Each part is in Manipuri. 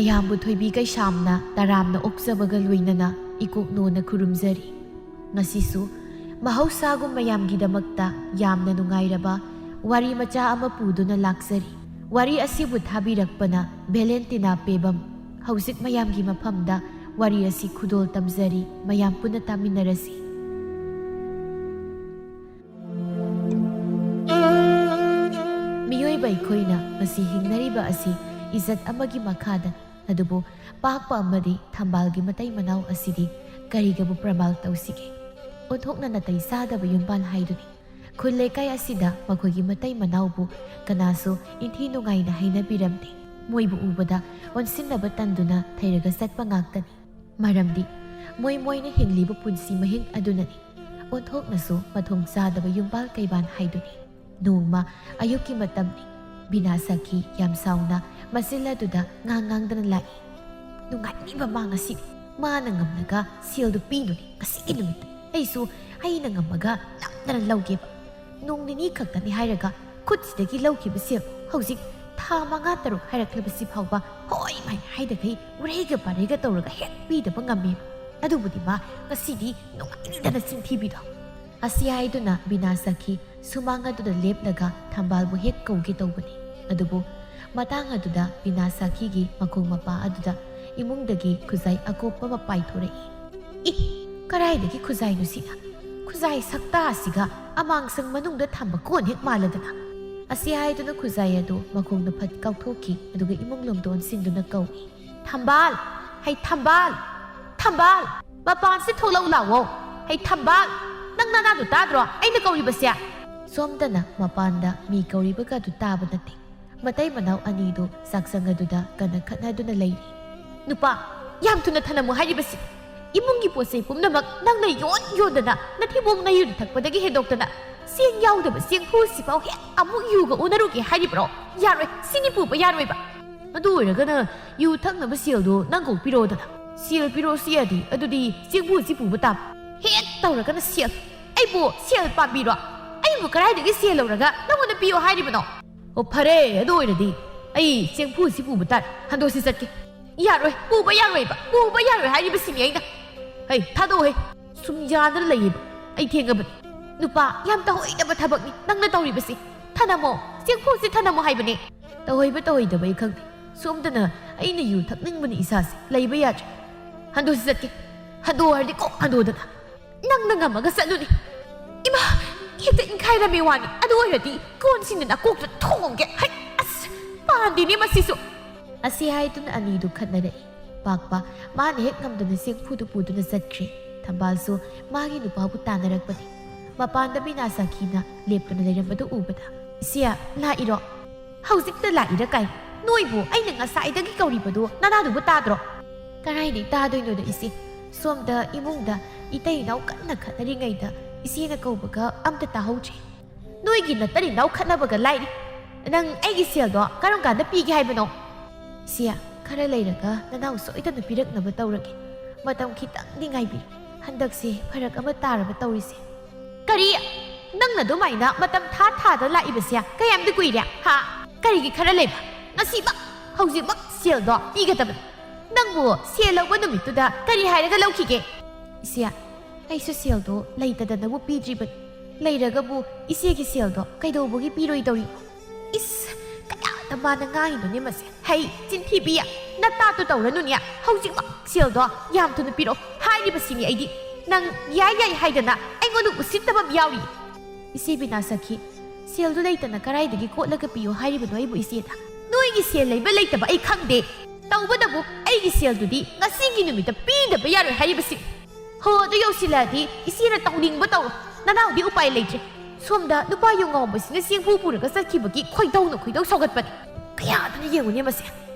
ꯃꯌꯥꯝꯕꯨ ꯊꯣꯏꯕꯤ ꯀꯩꯁꯥꯝꯅ ꯇꯔꯥꯝꯅ ꯑꯣꯛꯆꯕꯒ ꯂꯣꯏꯅꯅ ꯏꯀꯣꯛꯅꯣꯅ ꯈꯨꯔꯨꯝꯖꯔꯤ꯫ ꯉꯁꯤꯁꯨ ꯃꯍꯧꯁꯥꯒꯨꯝ ꯃꯌꯥꯝꯒꯤꯗꯃꯛꯇ ꯌꯥꯝꯅ ꯅꯨꯡꯉꯥꯏꯔꯕ ꯋꯥꯔꯤ ꯃꯆꯥ ꯑꯃ ꯄꯨꯗꯨꯅ ꯂꯥꯛꯆꯔꯤ꯫ ꯋꯥꯔꯤ ꯑꯁꯤꯕꯨ ꯊꯥꯕꯤꯔꯛꯄꯅ ꯚꯦꯂꯦꯟꯇꯤꯅꯥ ꯄꯦꯕꯝ꯫ ꯍꯧꯖꯤꯛ ꯃꯌꯥꯝꯒꯤ ꯃꯐꯝꯗ ꯋꯥꯔꯤ ꯑꯁꯤ ꯈꯨꯗꯣꯜ ꯇꯝꯖꯔꯤ, ꯃꯌꯥꯝ ꯄꯨꯟꯅ ꯇꯥꯃꯤꯟꯅꯔꯁꯤ꯫ ꯃꯤꯑꯣꯏꯕ ꯑꯩꯈꯣꯏꯅ ꯉꯁꯤ ꯍꯤꯡꯅꯔꯤꯕ ꯑꯁꯤ ꯏꯖꯠ ꯑꯃꯒꯤ ꯃꯈꯥꯗ, ꯑꯗꯨꯕꯨ ꯄꯥꯛꯄ ꯑꯃꯗꯤ ꯊꯝꯕꯥꯜꯒꯤ ꯃꯇꯩ ꯃꯅꯥꯎ ꯑꯁꯤꯗꯤ ꯀꯔꯤꯒꯕꯨ ꯄ꯭ꯔꯃꯥꯜ ꯇꯧꯁꯤꯒꯦ? ꯑꯣꯟꯊꯣꯛꯅ ꯅꯥꯇꯩ ꯆꯥꯗꯕ ꯌꯨꯝꯕꯥꯜ ꯍꯥꯏꯗꯨꯅꯤ꯫ ꯈꯨꯜ ꯂꯩꯀꯥꯏ ꯑꯁꯤꯗ ꯃꯈꯣꯏꯒꯤ ꯃꯇꯩ ꯃꯅꯥꯎꯕꯨ ꯀꯅꯥꯁꯨ ꯏꯟꯊꯤ ꯅꯨꯡꯉꯥꯏꯅ ꯍꯩꯅꯕꯤꯔꯝꯗꯦ꯫ ꯃꯣꯏꯕꯨ ꯎꯕꯗ ꯑꯣꯟꯁꯤꯟꯅꯕ ꯇꯟꯗꯨꯅ ꯊꯩꯔꯒ ꯆꯠꯄ ꯉꯥꯛꯇꯅꯤ꯫ ꯃꯔꯝꯗꯤ ꯃꯣꯏꯅ ꯍꯤꯡꯂꯤꯕ ꯄꯨꯟꯁꯤ ꯃꯍꯤꯡ ꯑꯗꯨꯅꯅꯤ꯫ ꯑꯣꯟꯊꯣꯛꯅꯁꯨ ꯃꯊꯣꯡ ꯆꯥꯗꯕ ꯌꯨꯝꯕꯥꯜ ꯀꯩꯕꯥꯜ ꯍꯥꯏꯗꯨꯅꯤ꯫ ꯅꯣꯡꯃ ꯑꯌꯨꯛꯀꯤ ꯃꯇꯝꯅꯤ꯫ ꯕꯤꯅꯥ ꯁꯈꯤ ꯌꯥꯝ ꯁꯥꯎꯅ ꯃꯆꯤꯜ ꯑꯗꯨꯗ ꯉꯥꯡꯗꯅ ꯂꯥꯛꯏ꯫ ꯅꯨꯡꯉꯥꯏꯅꯤꯕ ꯃꯥ ꯉꯁꯤꯗꯤ꯫ ꯃꯥꯅ ꯉꯝꯂꯒ ꯁꯦꯜꯗꯨ ꯄꯤꯅꯨꯅꯤ ꯉꯁꯤꯒꯤ ꯅꯨꯃꯤꯠꯇ꯫ ꯑꯩꯁꯨ ꯑꯩꯅ ꯉꯝꯃꯒ ꯅꯝꯗꯅ ꯂꯧꯒꯦꯕ꯫ ꯅꯣꯡ ꯅꯤꯅꯤ ꯈꯛꯇꯅꯤ ꯍꯥꯏꯔꯒ ꯈꯨꯠꯁꯤꯗꯒꯤ ꯂꯧꯈꯤꯕ ꯁꯦꯜ ꯍꯧꯖꯤꯛ ꯊꯥ 5-6 ꯍꯥꯏꯔꯛꯂꯕꯁꯤ ꯐꯥꯎꯕ ꯍꯣꯏ ꯃꯥꯏ ꯍꯥꯏꯗꯈꯩ ꯎꯔꯩꯒ ꯄꯥꯔꯩꯒ ꯇꯧꯔꯒ ꯍꯦꯛ ꯄꯤꯗꯕ ꯉꯝꯃꯦꯕ꯫ ꯑꯗꯨꯕꯨꯗꯤ ꯃꯥ ꯉꯁꯤꯗꯤ ꯅꯨꯡꯉꯥꯏꯅꯤꯗꯅ ꯆꯤꯟꯊꯤꯕꯤꯗꯣ꯫ ꯑꯁꯤ ꯍꯥꯏꯗꯨꯅ ꯕꯤꯅꯥ ꯁꯈꯤ ꯁꯨꯃꯥꯡ ꯑꯗꯨꯗ ꯂꯦꯞꯂꯒ ꯊꯝꯕꯥꯜꯕꯨ ꯍꯦꯛ ꯀꯧꯒꯦ ꯇꯧꯕꯅꯤ꯫ ꯑꯗꯨꯕꯨ ꯃꯇꯥꯡ ꯑꯗꯨꯗ ꯕꯤꯅꯥ ꯁꯈꯤꯒꯤ ꯃꯈꯣꯡ ꯃꯄꯥ ꯑꯗꯨꯗ ꯏꯃꯨꯡꯗꯒꯤ ꯈꯨꯖꯥꯏ ꯑꯀꯣꯞꯄ ꯑꯃ ꯄꯥꯏꯊꯣꯔꯛꯏ꯫ ꯀꯔꯥꯏꯗꯒꯤ ꯈꯨꯖꯥꯏꯅꯣ ꯁꯤꯅ? ꯈꯨꯖꯥꯏ ꯁꯛꯇꯥ ꯑꯁꯤꯒ ꯑꯃꯥꯡꯁꯪ ꯃꯅꯨꯡꯗ ꯊꯝꯕ ꯀꯣꯟ ꯍꯦꯛ ꯃꯥꯜꯂꯗꯅ꯫ ꯑꯁꯤ ꯍꯥꯏꯗꯨꯅ ꯈꯨꯖꯥꯏ ꯑꯗꯨ ꯃꯈꯣꯡꯗ ꯐꯠ ꯀꯥꯎꯊꯣꯛꯈꯤ, ꯑꯗꯨꯒ ꯏꯃꯨꯡ ꯂꯣꯝꯗ ꯑꯣꯟꯁꯤꯟꯗꯨꯅ ꯀꯧꯏ꯫ ꯊꯝꯕꯥꯜ! ꯍꯩ ꯊꯝꯕꯥꯜ! ꯊꯝꯕꯥꯜ! ꯃꯄꯥꯟꯁꯤ ꯊꯣꯛꯂꯛꯎ ꯂꯥꯛꯑꯣ! ꯍꯩ ꯊꯝꯕꯥꯜ! ꯅꯪ ꯅꯅꯥꯗꯨ ꯇꯥꯗ꯭ꯔꯣ ꯑꯩꯅ ꯀꯧꯔꯤꯕꯁꯦ? ꯁꯣꯝꯗꯅ ꯃꯄꯥꯟꯗ ꯃꯤ ꯀꯧꯔꯤꯕꯒꯗꯨ ꯇꯥꯕ ꯅꯠꯇꯦ꯫ ꯃꯇꯩ ꯃꯅꯥꯎ ꯑꯅꯤꯗꯨ ꯆꯥꯛꯁꯪ ꯑꯗꯨꯗ ꯀꯟꯅ ꯈꯠꯅꯗꯨꯅ ꯂꯩꯔꯤ꯫ ꯅꯨꯄꯥ, ꯌꯥꯝ ꯊꯨꯅ ꯊꯅꯝꯃꯨ ꯍꯥꯏꯔꯤꯕꯁꯤ! ꯏꯃꯨꯡꯒꯤ ꯄꯣꯠꯆꯩ ꯄꯨꯝꯅꯃꯛ ꯅꯪꯅ ꯌꯣꯟꯗꯅ ꯅꯊꯤꯕꯣꯡ ꯅꯌꯨꯗ ꯊꯛꯄꯗꯒꯤ ꯍꯦꯟꯗꯣꯛꯇꯅ ꯆꯦꯡ ꯌꯥꯎꯗꯕ ꯆꯦꯡꯐꯨꯁꯤꯐꯥꯎ ꯍꯦꯛ ꯑꯃꯨꯛ ꯌꯨꯒ ꯑꯣꯟꯅꯔꯨꯒꯦ ꯍꯥꯏꯔꯤꯕ꯭ꯔꯣ? ꯌꯥꯔꯣꯏ, ꯁꯤꯅꯤ ꯄꯨꯕ ꯌꯥꯔꯣꯏꯕ꯫ ꯑꯗꯨ ꯑꯣꯏꯔꯒꯅ ꯌꯨ ꯊꯛꯅꯕ ꯁꯦꯜꯗꯣ ꯅꯪ ꯀꯣꯛ ꯄꯤꯔꯛꯑꯣꯗꯅ꯫ ꯁꯦꯜ ꯄꯤꯔꯛꯑꯣꯁꯤ ꯌꯥꯗꯤ ꯑꯗꯨꯗꯤ ꯆꯦꯡꯐꯨꯁꯤ ꯄꯨꯕ ꯇꯥꯕ꯫ ꯍꯦꯛ ꯇꯧꯔꯒꯅ ꯁꯦꯜ! ꯑꯩꯕꯨ ꯁꯦꯜ ꯄꯥꯝꯕꯤꯔꯣ? ꯑꯩꯕꯨ ꯀꯗꯥꯏꯗꯒꯤ ꯁꯦꯜ ꯂꯧꯔꯒ ꯅꯪꯉꯣꯟꯗ ꯄꯤꯌꯣ ꯍꯥꯏꯔꯤꯕꯅꯣ? ꯑꯣ ꯐꯔꯦ, ꯑꯗꯨ ꯑꯣꯏꯔꯗꯤ ꯑꯩ ꯆꯦꯡꯐꯨꯁꯤ ꯄꯨꯕ ꯇꯥꯔꯦ꯫ ꯍꯟꯗꯣꯛꯁꯤ ꯆꯠꯀꯦ꯫ ꯌꯥꯔꯣꯏ, ꯄꯨꯕ ꯌꯥꯔꯣꯏꯕ꯫ ꯄꯨꯕ ꯌꯥꯔꯣꯏ ꯍꯥꯏꯔꯤꯕꯁꯤꯅꯤ ꯑꯩꯅ꯫ ꯍꯩ ꯊꯥꯗꯣꯛꯑꯣꯍꯦ, ꯁꯨꯝ ꯌꯥꯗꯅ ꯂꯩꯌꯦꯕ꯫ ꯑꯩ ꯊꯦꯡꯉꯕꯅꯤ꯫ ꯅꯨꯄꯥ, ꯌꯥꯝ ꯇꯧꯍꯩꯗꯕ ꯊꯕꯛꯅꯤ ꯅꯪꯅ ꯇꯧꯔꯤꯕꯁꯤ꯫ ꯊꯅꯝꯃꯣ, ꯆꯦꯡꯐꯨꯁꯤ ꯊꯅꯝꯃꯣ ꯍꯥꯏꯕꯅꯦ꯫ ꯇꯧꯍꯩꯕ ꯇꯧꯍꯩꯗꯕ ꯑꯩ ꯈꯪꯗꯦ꯫ ꯁꯣꯝꯗꯅ ꯑꯩꯅ ꯌꯨ ꯊꯛꯅꯤꯡꯕꯅꯤ ꯏꯁꯥꯁꯦ ꯂꯩꯕ ꯌꯥꯗ꯭ꯔꯦ꯫ ꯍꯟꯗꯣꯛꯁꯤ ꯆꯠꯀꯦ꯫ ꯍꯟꯗꯣꯛꯑꯣ ꯍꯥꯏꯔꯗꯤ ꯀꯣꯛ ꯍꯟꯗꯣꯛꯑꯣꯗꯅ꯫ ꯅꯪꯅ ꯉꯝꯃꯒ ꯆꯠꯂꯨꯅꯤ꯫ ꯏꯃꯥ, ꯍꯦꯛꯇ ꯏꯟꯈꯥꯏꯔꯝꯃꯦ ꯋꯥꯅꯤ꯫ ꯑꯗꯨ ꯑꯣꯏꯔꯗꯤ ꯀꯣꯟꯁꯤꯡꯅ ꯅꯀꯣꯛꯇ ꯊꯣꯡꯒꯦ꯫ ꯍꯩ ꯑꯁ, ꯄꯥꯟꯗꯦꯅꯦ ꯃꯁꯤꯁꯨ꯫ ꯑꯁꯤ ꯍꯥꯏꯗꯨꯅ ꯑꯅꯤꯗꯨ ꯈꯠꯅꯔꯛꯏ꯫ ꯄꯥꯛꯄ ꯃꯥꯅ ꯍꯦꯛ ꯉꯝꯗꯅ ꯆꯦꯡꯐꯨꯗꯨ ꯄꯨꯗꯨꯅ ꯆꯠꯈ꯭ꯔꯦ꯫ ꯊꯝꯕꯥꯜꯁꯨ ꯃꯥꯒꯤ ꯅꯨꯄꯥꯕꯨ ꯇꯥꯟꯅꯔꯛꯄꯅꯤ꯫ ꯃꯄꯥꯟꯗ ꯕꯤꯅꯥ ꯁꯈꯤꯅ ꯂꯦꯞꯇꯨꯅ ꯂꯩꯔꯝꯕꯗꯨ ꯎꯕꯗ, ꯏꯆꯦ ꯂꯥꯛꯏꯔꯣ? ꯍꯧꯖꯤꯛꯇ ꯂꯥꯛꯏꯔ ꯀꯥꯏ? ꯅꯣꯏꯕꯨ ꯑꯩꯅ ꯉꯁꯥꯏꯗꯒꯤ ꯀꯧꯔꯤꯕꯗꯨ ꯅꯅꯥꯗꯨꯕꯨ ꯇꯥꯗ꯭ꯔꯣ? ꯀꯔꯥꯏꯗꯒꯤ ꯇꯥꯗꯣꯏꯅꯣꯗ ꯏꯆꯦ? ꯁꯣꯝꯗ ꯏꯃꯨꯡꯗ ꯏꯇꯩ ꯏꯅꯥꯎ ꯀꯟꯅ ꯈꯠꯅꯔꯤꯉꯩꯗ ꯏꯆꯦꯅ ꯀꯧꯕꯒ ꯑꯝꯇ ꯇꯥꯍꯧꯗ꯭ꯔꯦ꯫ ꯅꯣꯏꯒꯤ ꯅꯇꯩ ꯏꯅꯥꯎ ꯈꯠꯅꯕꯒ ꯂꯥꯏꯔꯤ꯫ ꯅꯪ ꯑꯩꯒꯤ ꯁꯦꯜꯗꯣ ꯀꯔꯝ ꯀꯥꯟꯗ ꯄꯤꯒꯦ ꯍꯥꯏꯕꯅꯣ? ꯏꯆꯦ, ꯈꯔ ꯂꯩꯔꯒ ꯅꯅꯥꯎ ꯁꯣꯏꯗꯅ ꯄꯤꯔꯛꯅꯕ ꯇꯧꯔꯒꯦ꯫ ꯃꯇꯝ ꯈꯤꯇꯪꯗꯤ ꯉꯥꯏꯕꯤꯌꯨ꯫ ꯍꯟꯗꯛꯁꯦ ꯐꯔꯛ ꯑꯃ ꯇꯥꯔꯕ ꯇꯧꯔꯤꯁꯦ꯫ ꯀꯔꯤ? ꯅꯪꯅ ꯑꯗꯨꯃꯥꯏꯅ ꯃꯇꯝ ꯊꯥꯗ ꯂꯥꯛꯏꯕꯁꯦ ꯀꯌꯥꯝꯗꯤ ꯀꯨꯏꯔꯦ? ꯍꯥ? ꯀꯔꯤꯒꯤ ꯈꯔ ꯂꯩꯕ? ꯉꯁꯤꯃꯛ ꯍꯧꯖꯤꯛꯃꯛ ꯁꯦꯜꯗꯣ ꯄꯤꯒꯗꯕꯅꯤ꯫ ꯅꯪꯕꯨ ꯁꯦꯜ ꯂꯧꯕ ꯅꯨꯃꯤꯠꯇꯨꯗ ꯀꯔꯤ ꯍꯥꯏꯔꯒ ꯂꯧꯈꯤꯒꯦ? ꯏꯆꯦ, ꯑꯩꯁꯨ ꯁꯦꯜꯗꯣ ꯂꯩꯇꯗꯅꯕꯨ ꯄꯤꯗ꯭ꯔꯤꯕꯅꯤ꯫ ꯂꯩꯔꯒꯕꯨ ꯏꯆꯦꯒꯤ ꯁꯦꯜꯗꯣ ꯀꯩꯗꯧꯕꯒꯤ ꯄꯤꯔꯣꯏꯗꯧꯔꯤꯅꯣ? ꯏꯁ, ꯀꯌꯥꯗ ꯃꯥꯅ ꯉꯥꯡꯉꯤꯅꯣꯅꯦ ꯃꯁꯦ? ꯍꯩ ꯆꯤꯟꯊꯤꯕꯤ, ꯅꯇꯥꯇꯨ ꯇꯧꯔꯅꯨꯅꯦ꯫ ꯍꯧꯖꯤꯛꯃꯛ ꯁꯦꯜꯗꯣ ꯌꯥꯝ ꯊꯨꯅ ꯄꯤꯔꯛꯑꯣ ꯍꯥꯏꯔꯤꯕꯁꯤꯅꯤ ꯑꯩꯗꯤ꯫ ꯅꯪ ꯌꯥꯏ ꯍꯥꯏꯗꯅ ꯑꯩꯉꯣꯟꯗ ꯎꯁꯤꯠꯇꯕ ꯑꯃ ꯌꯥꯎꯔꯤ꯫ ꯏꯆꯦ ꯕꯤꯅꯥ ꯁꯈꯤ, ꯁꯦꯜꯗꯨ ꯂꯩꯇꯅ ꯀꯔꯥꯏꯗꯒꯤ ꯀꯣꯠꯂꯒ ꯄꯤꯌꯣ ꯍꯥꯏꯔꯤꯕꯅꯣ ꯑꯩꯕꯨ ꯏꯆꯦꯗ? ꯅꯣꯏꯒꯤ ꯁꯦꯜ ꯂꯩꯕ ꯂꯩꯇꯕ ꯑꯩ ꯈꯪꯗꯦ꯫ ꯇꯧꯕꯗꯕꯨ ꯑꯩꯒꯤ ꯁꯦꯜꯗꯨꯗꯤ ꯉꯁꯤꯒꯤ ꯅꯨꯃꯤꯠꯇ ꯄꯤꯗꯕ ꯌꯥꯔꯣই ꯍꯥꯏꯔꯤꯕꯁꯤ꯫ ꯍꯣ ꯑꯗꯨ ꯌꯧꯁꯤꯜꯂꯛꯑꯗꯤ ꯏꯆꯦꯅ ꯇꯧꯅꯤꯡꯕ ꯇꯧꯔꯣ꯫ ꯅꯅꯥꯎꯗꯤ ꯎꯄꯥꯏ ꯂꯩꯇ꯭ꯔꯦ꯫ ꯁꯣꯝꯗ ꯅꯨꯄꯥ ꯌꯨꯉꯥꯎꯕꯁꯤꯅ ꯆꯦꯡꯐꯨ ꯄꯨꯔꯒ ꯆꯠꯈꯤꯕꯒꯤ ꯈꯣꯏꯗꯧ ꯁꯧꯒꯠꯄꯅꯤ꯫ ꯀꯌꯥꯗꯨꯅ ꯌꯦꯡꯉꯨꯅꯦ ꯃꯁꯦ?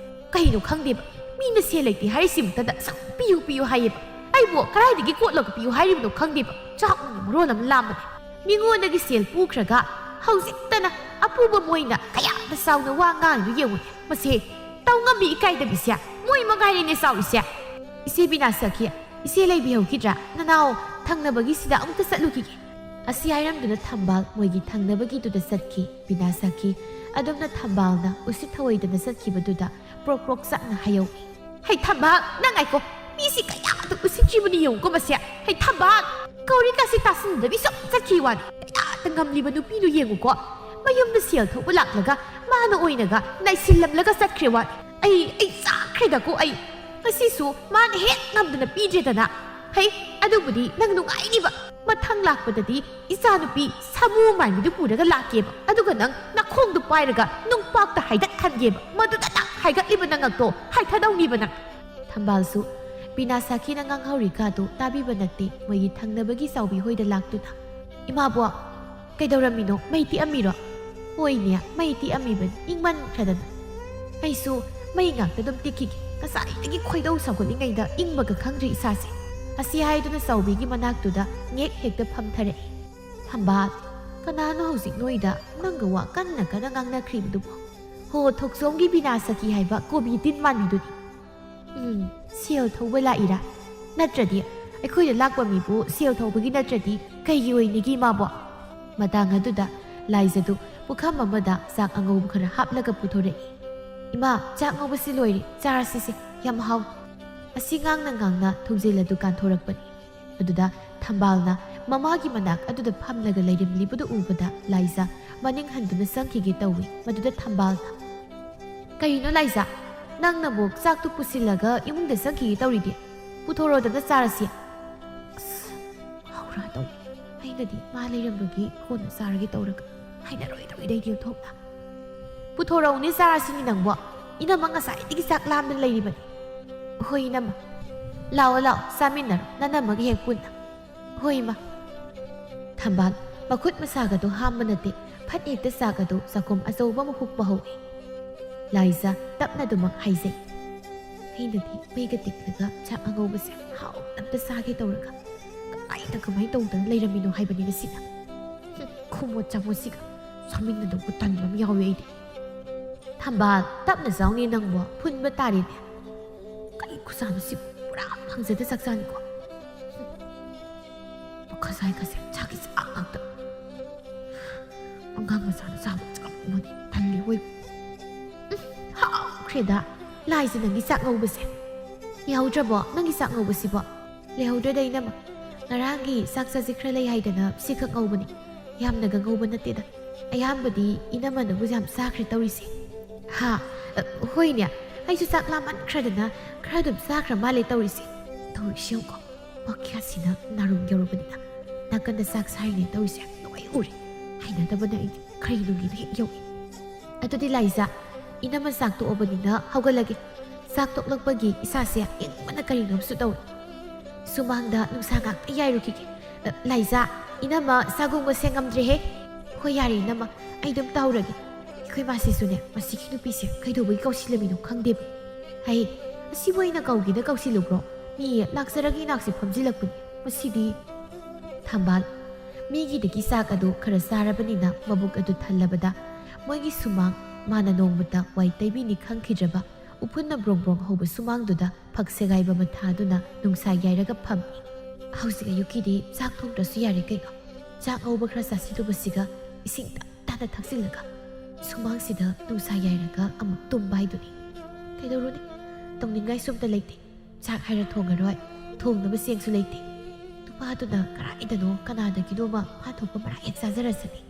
ꯀꯩꯅꯣ ꯈꯪꯗꯦꯕ, ꯃꯤꯅ ꯁꯦꯜ ꯂꯩꯇꯦ ꯍꯥꯏꯔꯤꯁꯤꯃꯛꯇꯗ ꯁꯨꯝ ꯄꯤꯌꯨ ꯍꯥꯏꯌꯦꯕ꯫ ꯑꯩꯕꯨ ꯀꯗꯥꯏꯗꯒꯤ ꯀꯣꯠꯂꯒ ꯄꯤꯌꯨ ꯍꯥꯏꯔꯤꯕꯅꯣ ꯈꯪꯗꯦꯕ꯫ ꯆꯥꯛꯅ ꯃꯔꯣꯟ ꯑꯃ ꯂꯥꯝꯕꯅꯦ꯫ ꯃꯤꯉꯣꯟꯗꯒꯤ ꯁꯦꯜ ꯄꯨꯈ꯭ꯔꯒ ꯍꯧꯖꯤꯛꯇꯅ ꯑꯄꯨꯕ ꯃꯣꯏꯅ ꯀꯌꯥꯗ ꯆꯥꯎꯅ ꯋꯥ ꯉꯥꯡꯉꯤꯗꯨ ꯌꯦꯡꯉꯨꯅꯦ꯫ ꯃꯁꯦ ꯇꯧꯉꯝꯕꯤ ꯏꯀꯥꯏꯗꯕꯤꯁꯦ ꯃꯣꯏ ꯃꯉꯥꯏꯔꯦꯅꯦ ꯆꯥꯎꯔꯤꯁꯦ꯫ ꯏꯆꯦ ꯕꯤꯅꯥ ꯁꯈꯤ, ꯏꯆꯦ ꯂꯩꯕꯤꯍꯧꯈꯤꯗ꯭ꯔꯥ? ꯅꯅꯥꯎ ꯊꯪꯅꯕꯒꯤꯁꯤꯗ ꯑꯃꯨꯛꯇ ꯆꯠꯂꯨꯈꯤꯒꯦ꯫ ꯑꯁꯤ ꯍꯥꯏꯔꯝꯗꯨꯅ ꯊꯝꯕꯥꯜ ꯃꯣꯏꯒꯤ ꯊꯪꯅꯕꯒꯤꯗꯨꯗ ꯆꯠꯈꯤ꯫ ꯕꯤꯅꯥ ꯁꯈꯤ ꯑꯗꯨꯝꯅ ꯊꯝꯕꯥꯜꯅ ꯎꯁꯤꯠ ꯊꯑꯣꯏꯗꯅ ꯆꯠꯈꯤꯕꯗꯨꯗ ꯄ꯭ꯔꯣꯛ ꯆꯥꯛꯅ ꯍꯥꯏꯍꯧꯏ꯫ Hay thambak nang ai ko mi si kaya tu usin chi buni yong ko masya hay thambak kauri ka si tasin da biso sa kiwan kaya tangam liba nu pi nu yengu ko mayum da sial tho bulak laga mana oinaga nai silam laga sat khrewa ai sa khrega ko ai asisu man het ngam da pi je da na hay adu budi nang nu ai ni ba mathang lakpadadi isa nupi samu mai mi du puraga lakye ba aduga nang nakhong du pairaga nung pak ta haidat khange ba madu da na haigat liba nang to hai thadau ni ba nang thambal su binasaki na ngang hauri ka to tabi ba nakti mai thangnabagi saubi hoida laktuna ima bo kaidoramino mai ti amiro hoi ne mai ti ami ban ingman khadana ai su mai ngak ta dum tikki kasai tagi khoidau sagolingai da ingba ga khangri isase asi haiduna saubigi manaktuda ngek hekta phamthare thamba kanano hosik noida nanga wa kanna kana ngangna khrimdu ho thoksomgi binasaki haiba kobi tin maniduni sial thobala ira natradi aikhoi da lakwa mi bu sial thobagi natradi kai gi oini gi ma bo matang aduda laizadu pukham amada sak angau khara haplaga puthore ima chak ngau basi loiri charasi se yam hau asi ngangna thujela dukan thorakpani aduda thambalna mamagi manak aduda phamlaga leirim libudu ubada laiza maning handuna sangkhige tawi maduda thambalna kaino laiza nangna bok sak tu pusilaga imungda sangkhige tawridi puthoro da charasi haura taw hainadi ma leirambagi khon saragi tawraga haina roi tawi dai dio thokna puthoro ni charasi ni nangbo ina manga sai tigi sak lamna leiribani hoi nama lao saminar nana magi hek punna hoi ma thambal makhut masaga do hammanate phat ekta saga do sakom asoba ma huk baho laisa tapna do mak haise hinadi mega tiklaga chak ango base hau tapta sage tawraga ai ta kamai tawdang leiramino haibani na sina khumo chamosiga saminna do putan lam yawe ide thambal tapna zawni nangbo phunba tari ne kai kusano si pura phangzeda saksan ko khasai khase chaki akta angang masana sam chak modi thalli hoi ha kreda laisi nangi sak ngau base yaudra bo nangi sak ngau basi bo lehodra dai nama ngarangi sak sa zikra lai haidana sikak ngau bani yamna ga ngau ban natte da ayambadi inama na bujam sakre tawisi ha hoi nya ai su sak laman khradana khradum sakra male tawisi tawisi ko makya sina narum yorobani na nakanda sak sai ne tawisi noi uri haina da bana ai khrai lungi ne yowi atodi laisa inama sak to obani na haugalage sak tok lakbagi isa se ing mana kari nom su taw sumangda nungsa ga yai ruki laisa inama sagong ba sengam dre he khoyari nama ai dum tawragi khoi ma se sune masiki nu pise kaido bai kausilamino khangde hai asi boina kaugi na kausilubro mi laksaragi naksi phamjilakpuni masidi thambal mi gi de kisa ka do khara sarabani na mabuk adu thallabada moigi sumang mana nongmuta wai taibi ni khangkhijaba upunna brong brong hoba sumang duda phaksegai ba matha duna nungsa yairaga pham hausiga yuki di chak thong da su yare kai chak hoba khara sasi do basiga ising ta da thaksilaka sumang sida nungsa yairaga amuk tumbai duni kaidoruni tongningai sumta leite chak haira thongaroi thongnaba sengsu leite tupa duna karaidano kanada gidoma phathopa mara ek sajarasani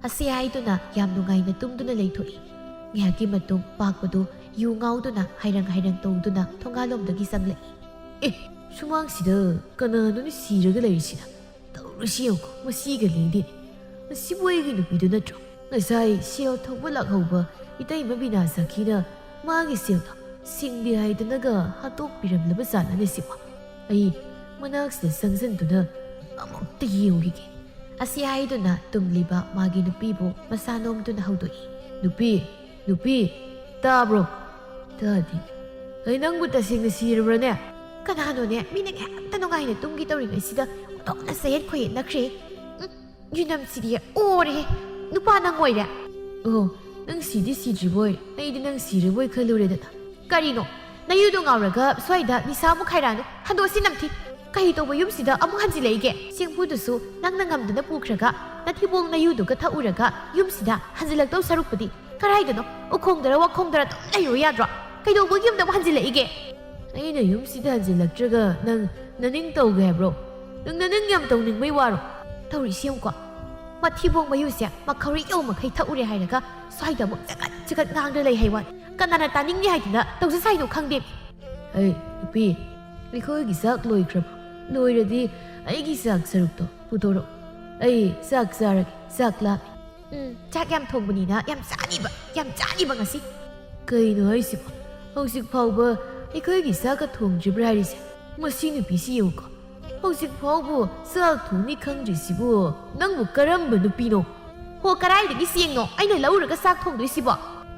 asi aiduna yam nungai na tumduna leithoi ngaki matung pakpado yu ngauduna hairang tongduna thongalomdagi sanglei sumang sida kananu ni siraga leisina tawrusiyong ko masiga lindi masiboygi nupidu natro ngasai siyaw thongba lakhauba itai mabina sakina magi siyawda singbi haidanaga hatok piramlaba sanane siwa ai manaksida sangzanduna amukta yewgige asi haiduna tumliba magi nupibo masanomduna haudoi nupi tabro tadi ai nangbu tasingna sirabrane kanano ne mina ngata nongaina tumgi tawringai sida utokna sayet khoye nakre yunam sidia ore nupa nangoire nang sidi sidriboy aidi nang siriboy khalureda karino nayudo ngauraga swaida nisamu khairanu hando sinamthi kai to boyum sida amu hanji leige singpu dusu nang nangamduna pukhraga nathibong nayudo ga thauraga yum sida hanjilak taw sarukpadi karaidano ukhongdara wakhongdara to layo yadra kai do boyum da hanji leige ꯑꯩꯅ ꯌꯨꯝꯁꯤꯗ ꯍꯟꯖꯤꯜꯂꯛꯇ꯭ꯔꯒ ꯅꯪ ꯅꯅꯤꯡ ꯇꯧꯒꯦ ꯍꯥꯏꯕ꯭ꯔꯣ? ꯅꯪ ꯅꯅꯤꯡ ꯌꯥꯝ ꯇꯧꯅꯤꯡꯕꯩ ꯋꯥꯔꯣ? ꯇꯧꯔꯤꯁꯤ ꯌꯦꯡꯉꯨꯀꯣ, ꯃꯊꯤꯕꯣꯡ ꯃꯌꯨꯁꯦ ꯃꯈꯧꯔꯤ ꯌꯧꯃꯈꯩ ꯊꯛꯎꯔꯦ ꯍꯥꯏꯔꯒ ꯁ꯭ꯋꯥꯏꯗ ꯑꯃꯨꯛ ꯆꯒꯠ ꯆꯒꯠ ꯉꯥꯡꯗ ꯂꯩ ꯍꯥꯏꯋꯥꯅꯤ. ꯀꯅꯥꯅ ꯇꯥꯅꯤꯡꯉꯦ ꯍꯥꯏꯗꯅ ꯇꯧꯖ ꯁꯥꯏꯅꯣ ꯈꯪꯗꯦ. ꯑꯩ ꯅꯨꯄꯤ, ꯑꯩꯈꯣꯏꯒꯤ ꯆꯥꯛ ꯂꯣꯏꯈ꯭ꯔꯕ? ꯂꯣꯏꯔꯗꯤ ꯑꯩꯒꯤ ꯆꯥꯛ ꯁꯔꯨꯛꯇꯣ ꯄꯨꯊꯣꯔꯛꯎ. ꯑꯩ ꯆꯥꯛ ꯆꯥꯔꯒꯦ, ꯆꯥꯛ ꯂꯥꯝꯃꯦ. ꯆꯥꯛ ꯌꯥꯝ ꯊꯣꯡꯕꯅꯤꯅ ꯌꯥꯝ ꯆꯥꯅꯤꯕ ꯉꯁꯤ. ꯀꯩꯅꯣ ꯍꯥꯏꯁꯤꯕꯣ? ꯍꯧꯖꯤꯛ ꯐꯥꯎꯕ ꯑꯩꯈꯣꯏꯒꯤ ꯆꯥꯛꯀ ꯊꯣꯡꯗ꯭ꯔꯤꯕ꯭ꯔꯥ ꯍꯥꯏꯔꯤꯁꯦ? ꯃꯁꯤ ꯅꯨꯄꯤꯁꯤ ꯌꯦꯡꯉꯨꯀꯣ, ꯍꯧꯖꯤꯛ ꯐꯥꯎꯕ ꯆꯥꯛ ꯊꯣꯡꯅꯤ ꯈꯪꯗ꯭ꯔꯤꯁꯤꯕꯨ ꯅꯪꯕꯨ ꯀꯔꯝꯕ ꯅꯨꯄꯤꯅꯣ? ꯍꯣ, ꯀꯔꯥꯏꯗꯒꯤ ꯆꯦꯡꯅꯣ ꯑꯩꯅ ꯂꯧꯔꯒ ꯆꯥꯛ ꯊꯣꯡꯗꯣꯏꯁꯤꯕꯣ?